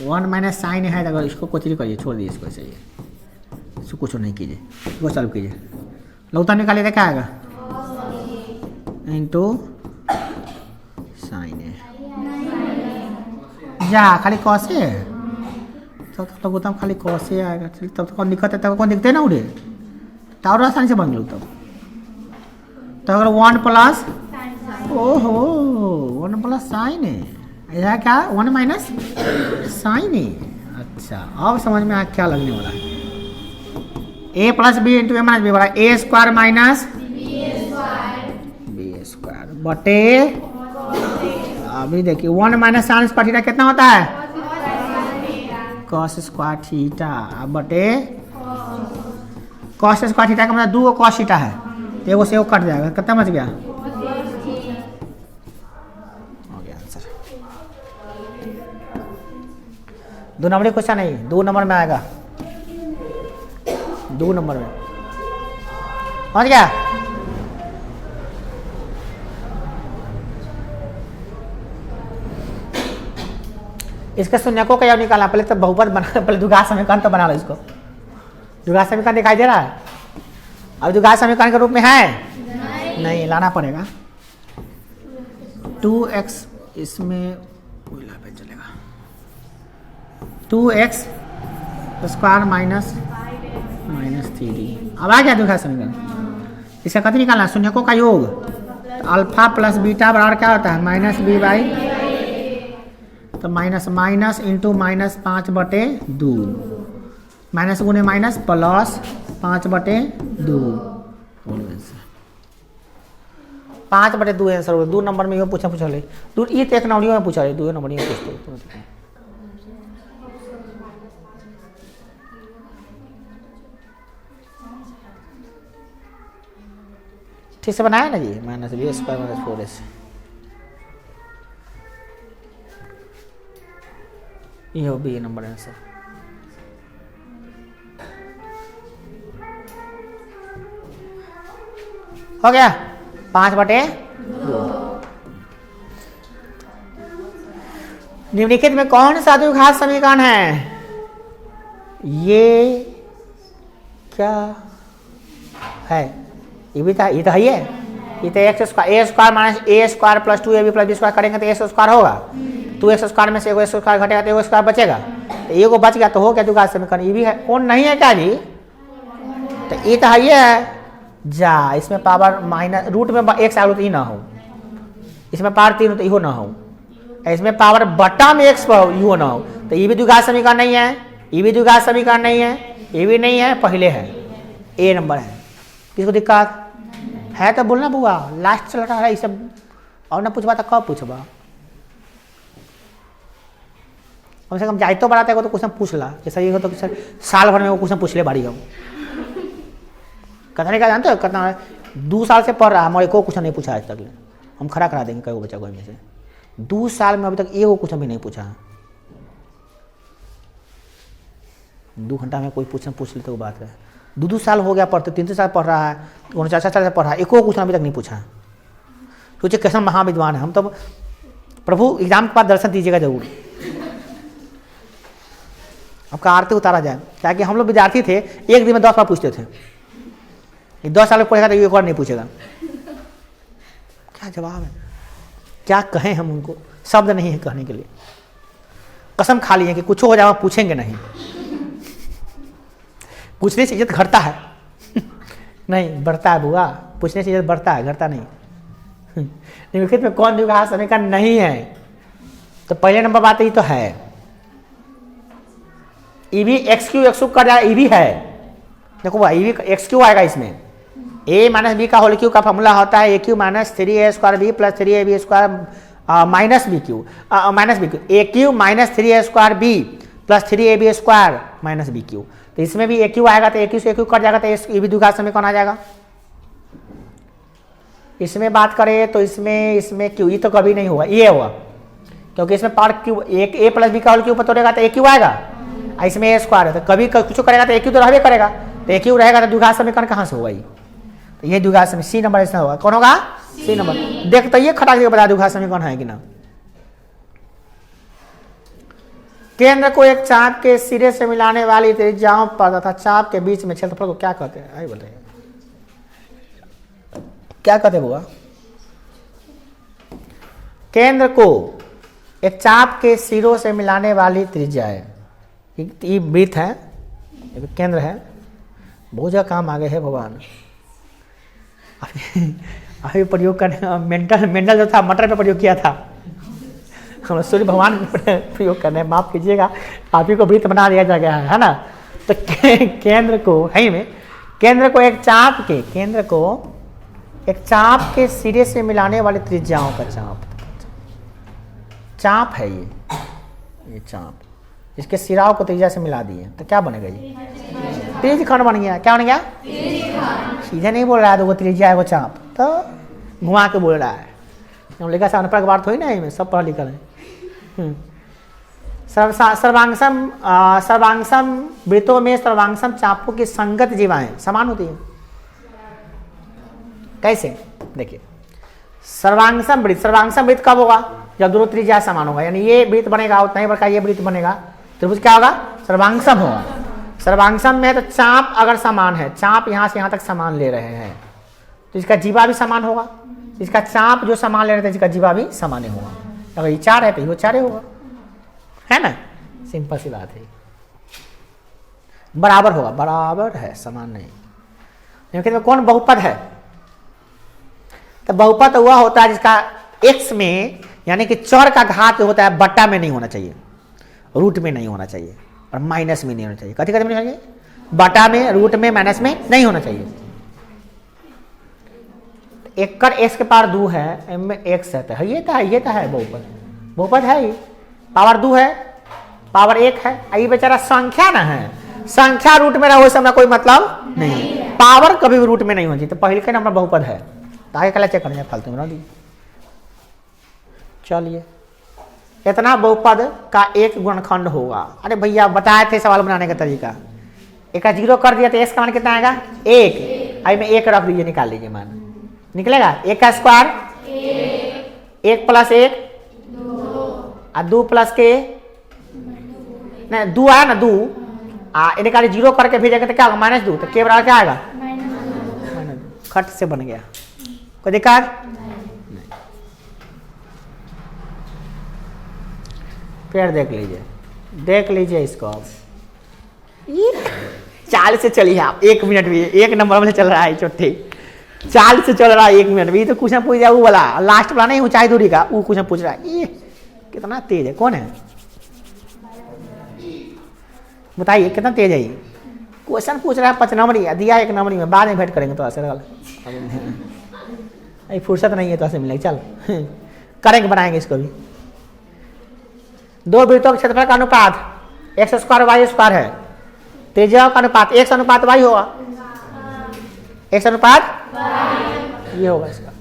1 माइनस साइन है, अगर इसको कुछ नहीं करिए, छोड़ दिए इसको ऐसे ही, इसको कुछ नहीं कीजिए, इसको सॉल्व कीजिए। लौता निकालिए तो क्या आएगा इंटू साइन है, जा खाली कॉस है तो बोलता हूँ खाली कॉस ही आएगा। चलिए तब तो कौन दिक्कत है, तब कौन दिखते ना उड़े, तो और आसानी से बन लो तब। तो अगर 1 प्लस ओहो 1 प्लस साइन है, यह क्या 1 माइनस साइन है। अच्छा अब समझ में आया क्या लगने वाला है, ए प्लस बी इंटू ए माइनस बी बड़ा ए स्क्वायर माइनस बी स्क्वायर बटे, अभी देखिए 1 माइनस साइन स्क्वायर थीटा कितना होता है कॉस स्क्वायर थीटा बटे कॉस स्क्वायर थीटा का मतलब 2 कॉस थीटा है, एगो से एगो कट जाएगा, कितना बच गया, हो गया आंसर। 2 नंबर क्वेश्चन नहीं, 2 नंबर में आएगा, 2 नंबर में पहुंच गया। इसके शून्यकों का यह निकालना, पहले तो बहुपद बना, पहले द्विघात समीकरण तो बना लो इसको। द्विघात समीकरण दिखाई दे रहा है, अब द्विघात समीकरण के रूप में है नहीं लाना पड़ेगा। 2x इसमें चलेगा, 2x स्क्वायर माइनस 3d। अब आ गया द्विघात समीकरण, इसका कति निकालना शून्यकों का योग, तो अल्फा प्लस बीटा बराबर क्या होता है माइनस बी बाई, तो minus minus into minus 5/2, minus गुने माइनस प्लस 5/2, 5/2 आंसर हो गया। 2 नंबर में ये पूछा ले, ये तो 1 नंबर में पूछा ले, 2 नंबर में पूछते। ठीक से बनाया ना जी, minus b square minus 4s, ये हो बी नंबर आंसर। हो गया 5/2। निम्नलिखित में कौन सा द्विघात समीकरण है, ये क्या है, ये भी था, ये तो है, ये तो x square a square minus a square plus 2ab plus B square करेंगे तो एक्स स्क्वायर होगा, 2x स्क्वायर में से एगो एक्स स्क्वायर घटेगा तो एगो स्क्वायर बचेगा, तो एगो बच गया तो हो गया द्विघात समीकरण। ये भी है, कौन नहीं है क्या जी, तो ये तो है, ये है जा, इसमें पावर माइनस रूट में एक से तो ये ना हो, इसमें पावर 3 हो तो इहो ना हो, इसमें पावर बट्टा में x पर इहो ना हो, तो ये भी द्विघात समीकरण नहीं है, ये भी द्विघात समीकरण नहीं है, ये भी नहीं है, पहले है ए नंबर है। किसको दिक्कत है तो बोलना बुआ, लास्ट चल रहा है ये सब, और ना पूछबा तो कब पूछबा, कम से कम जाए तो बढ़ाते तो क्वेश्चन पूछ ला, जैसा ये हो तो साल भर में वो क्वेश्चन पूछ ले बाड़ी हम कथने का जानते हो कितना 2 साल से पढ़ रहा है, हमारे को क्वेश्चन नहीं पूछा आज तक, हम खड़ा करा देंगे कई बच्चा को में से, 2 साल में अभी तक एगो क्वेश्चन भी नहीं पूछा। 2 घंटा में कोई क्वेश्चन पूछ लेते वो बात है, 2 साल हो गया पढ़ते, 3 साल पढ़ रहा है, 4 साल से पढ़ रहा है, एको क्वेश्चन अभी तक नहीं पूछा। सोचिए कैसा महाविद्वान है हम, तो प्रभु एग्जाम के बाद दर्शन दीजिएगा जरूर, आपका आरती उतारा जाए, क्या कि हम लोग विद्यार्थी थे, एक दिन में 10 बार पूछते थे, 10 साल में पढ़ेगा तो एक बार नहीं पूछेगा, क्या जवाब है, क्या कहें हम उनको, शब्द नहीं है कहने के लिए, कसम खा लिए कि कुछ हो जाए पूछेंगे नहीं, पूछने से इज्जत घटता है नहीं बढ़ता है बुआ, पूछने से इज्जत बढ़ता है, घटता नहीं। निम्नलिखित में कौन द्विघात समीकरण नहीं है, तो पहले नंबर बात ही तो है, ये भी एक्स क्यू कर जाएगा, ये भी है, देखो ये भी एक्स क्यू आएगा इसमें, a माइनस बी का होल क्यू का फॉर्मूला होता है a cube minus 3a square b plus 3ab square minus b cube a cube minus 3a² b plus 3ab² minus b cube. तो इसमें भी ए क्यू आएगा तो ए क्यू से ए क्यू कट जाएगा तो ये भी द्विघात समीकरण आ जाएगा। इसमें बात करें तो इसमें क्यू ई तो कभी नहीं होगा, ये होगा क्योंकि इसमें पावर क्यू एक ए प्लस बी का होल क्यू ऊपर तोड़ेगा तो ए क्यू आएगा, इसमें ए स्क्वायर है तो कभी कुछ करेगा तो ए क्यू तो रहबे करेगा, तो ए क्यू रहेगा तो द्विघात समीकरण कहाँ से होगा ये, तो ये द्विघात समीकरण सी नंबर इसमें होगा। कौन होगा? C number. देख तो ये खटाक के बता द्विघात समीकरण है कि ना। केंद्र को एक चाप के सिरे से मिलाने वाली त्रिज्याओं पर तथा चाप के बीच में क्षेत्रफल को क्या कहते हैं? आई बताइए क्या कहते हुआ? केंद्र को एक चाप के सिरों से मिलाने वाली त्रिज्या है, ये वृत्त है, केंद्र है, बहुत जगह काम आगे है भगवान। अभी प्रयोग करने मेंडल जो था मटर पे प्रयोग किया था, हम सूर्य भगवान प्रयोग करने, माफ कीजिएगा आप ही को वृत्त बना दिया जा गया है ना। तो केंद्र को है में केंद्र को एक चाप के सिरे से मिलाने वाली त्रिज्याओं का चाप है ये चाप, इसके सिराओं को त्रिज्या से मिला दिए तो क्या बनेगा? ये त्रिज्यखंड बन गया। क्या बन गया? सीधे नहीं बोल रहा है तो वो त्रिज्या है वो चाप, तो घुमा के बोल रहा है। हम लिखा से अनपढ़ बात थोड़ी ना है, सब पढ़ लिखा है। सर्वांगसम वृत्तों में सर्वांगसम चापों की संगत जीवाएं समान होती है। कैसे? देखिए सर्वांगसम वृत्त कब होगा? जब दोनों त्रिज्या समान होगा, यानी ये वृत्त बनेगा उतना ही बड़ा ये वृत्त बनेगा, त्रिभुज क्या होगा? सर्वांगसम होगा। सर्वांगसम में तो चाप अगर समान है, चाप यहाँ से यहाँ तक समान ले रहे हैं तो इसका जीवा भी समान होगा, इसका चाप जो समान ले रहे थे इसका जीवा भी समान ही होगा। अगर ये 4 है तो ये 4 होगा, है ना, सिंपल सी बात है। बराबर होगा, बराबर है, समान नहीं। लेकिन कौन बहुपद है? तो बहुपद वह होता है जिसका x में यानी कि चर का घात होता है बट्टा में नहीं होना चाहिए, रूट में नहीं होना चाहिए और माइनस में नहीं होना चाहिए। कथी में नहीं होना चाहिए? बटा में, रूट में, माइनस में नहीं होना चाहिए। एक कर x के पावर 2 है, m में x है, ये तो है बहुपद है, ये पावर 2 है, पावर 1 है, ये बेचारा संख्या ना है, संख्या रूट में रहो इसमें कोई मतलब नहीं, पावर कभी भी रूट में नहीं होनी चाहिए। तो पहले का नंबर बहुपद है, तो आगे कल चेक करेंगे, फालतू में ना दी। चलिए इतना बहुपद का एक गुणनखंड होगा। अरे भैया बताए थे सवाल बनाने का तरीका, एक का 0 कर दिया तो x का मान कितना आएगा? 1, आई में 1 रख दीजिए, निकाल लीजिए मान, निकलेगा 1 का स्क्वायर 1 प्लस 1 और 2 प्लस के नहीं 2 आया ना 2 निकालिए, 0 करके भेजेंगे तो क्या होगा? -2, तो के बराबर क्या आएगा? -2। खट से बन गया, कोई दिक्कत? फिर देख लीजिए इसको अब। चाल से चलिए आप, 1 मिनट भी 1 नंबर में चल रहा है चुट्टी, चाल से चल रहा है 1 मिनट भी। तो कुछ ना पूछ रहा है वो वाला लास्ट वाला नहीं, ऊंचाई दूरी का, वो कुछ ना पूछ रहा है। ये कितना तेज है, कौन है बताइए कितना तेज है ये? क्वेश्चन पूछ रहा है 5 नंबरी दिया 1 नंबरी में, बाद में भेंट करेंगे तो ऐसे फुर्सत नहीं है तो ऐसे मिलेगी। चल करेंगे, बनाएंगे इसको भी। 2 वृत्तों के क्षेत्रफल का अनुपात x² y² है, त्रिज्याओं का अनुपात x अनुपात y होगा, x अनुपात ये होगा इसका।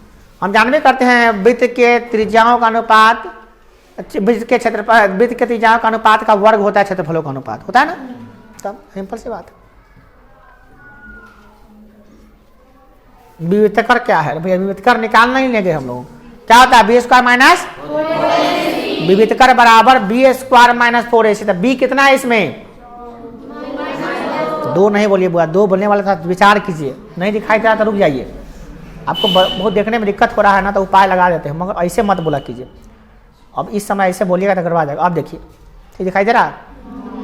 हम जानबे करते हैं वृत्त के त्रिज्याओं का अनुपात, वृत्त के क्षेत्रफल, वृत्त के त्रिज्याओं का अनुपात का वर्ग होता है क्षेत्रफलों का अनुपात, होता है ना। तब सिंपल सी बात। विविधकर क्या है भैया? विविधकर निकालना ही लेंगे हम लोग। क्या होता है? b² माइनस विविधकर बराबर b² - 4ac। तो b कितना है इसमें? 2 नहीं बोलिए बुआ, 2 बोलने वाला था, विचार कीजिए। नहीं दिखाई दे रहा तो रुक जाइए, आपको बहुत देखने में दिक्कत हो रहा है ना, तो उपाय लगा देते हैं, मगर ऐसे मत बोला कीजिए। अब इस समय ऐसे बोलिएगा तो करवा जाएगा। आप देखिए ये दिखाई दे रहा है,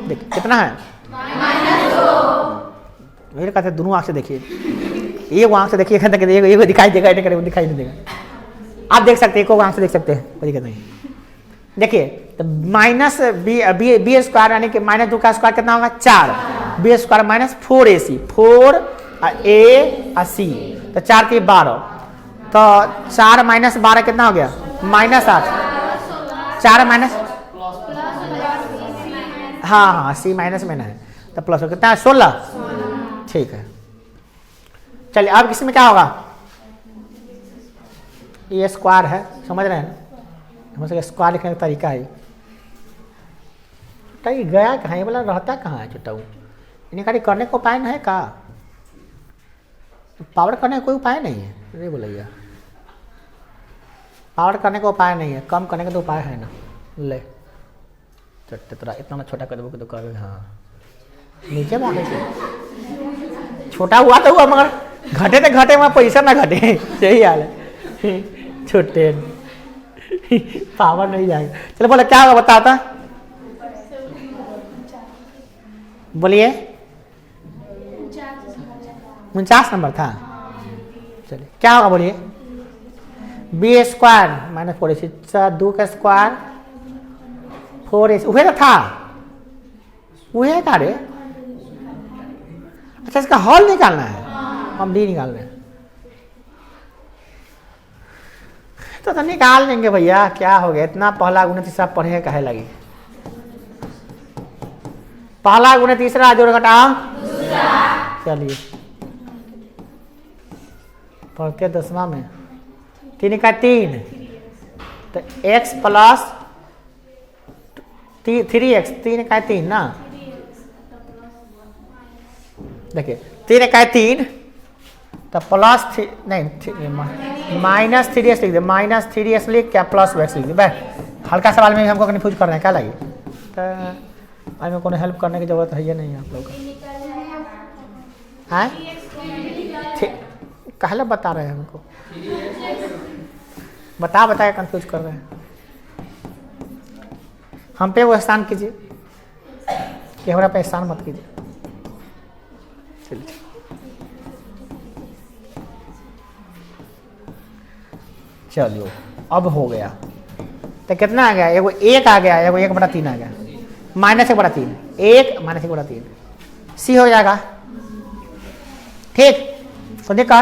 देखिए कितना है? मेरे कहते दोनों आँख से देखिए, एक आँख से देखिए, एक दिखाई देगा, दिखाई नहीं देगा। आप देख सकते हैं, एक आँख से देख सकते हैं, कोई दिक्कत नहीं। देखिए तो माइनस बी स्क्वायर यानी कि -2 का स्क्वायर कितना होगा? 4, b² - 4ac, 4 a और c, तो 4 के 12, तो 4 - 12 कितना हो गया? -8। 4 माइनस, हाँ हाँ सी माइनस में ना है तो प्लस कितना है 16। ठीक है चलिए अब इसमें क्या होगा, ये स्क्वायर है, समझ रहे हैं ना, हम स्क्वायर लिखने का तरीका है। तो ये गया कहाँ, ये बोला रहता कहाँ है छोटा, इन्हें खाली करने का उपाय नहीं है का, पावर करने का कोई उपाय नहीं है, ये बोलिए पावर करने का उपाय नहीं है, कम करने का तो उपाय है ना। ले चट्टे तोरा इतना ना छोटा कर देबो कि तो कह हाँ नीचे भागे छोटा हुआ तो हुआ मगर घटे तो घटे वहाँ पैसा ना घटे, यही हाल है छोटे पावर नहीं जाएगा। चलो बोले क्या होगा बताता, बोलिए 49 नंबर था। चलिए क्या होगा बोलिए, बी स्क्वायर माइनस 4ac 2 का स्क्वायर 4ac वही तो था, वही है का रे। अच्छा इसका हॉल निकालना है, हम डी निकाल रहे हैं तो निकाल लेंगे भैया, क्या हो गया इतना पहला गुना तीसरा पढ़े कहे लगी। पहला गुना तीसरा जोड़ घटाओ, चलिए पढ़ते 10वां में 3 का 3 तो x प्लस 3x 3 का 3 ना, देखिए 3 का 3 तो प्लस नहीं माइनस 3x लिख दे, माइनस 3x लिख क्या प्लस x लिख दे। भाई हल्का सवाल में हमको कन्फ्यूज करना है क्या लगी, तो आज में कोनो हेल्प करने की जरूरत है ये नहीं है आप लोग का, कहला बता रहे हैं हमको, बता कंफ्यूज कर रहे हैं। हम पे वो एहसान कीजिए कि हमारा पे एहसान मत कीजिए। चलिए चलो अब हो गया तो कितना आ गया, एगो 1 आ गया, एगो 1/3 आ गया, माइनस 1/3 1 माइनस 1/3 सी हो जाएगा। ठीक तो देखा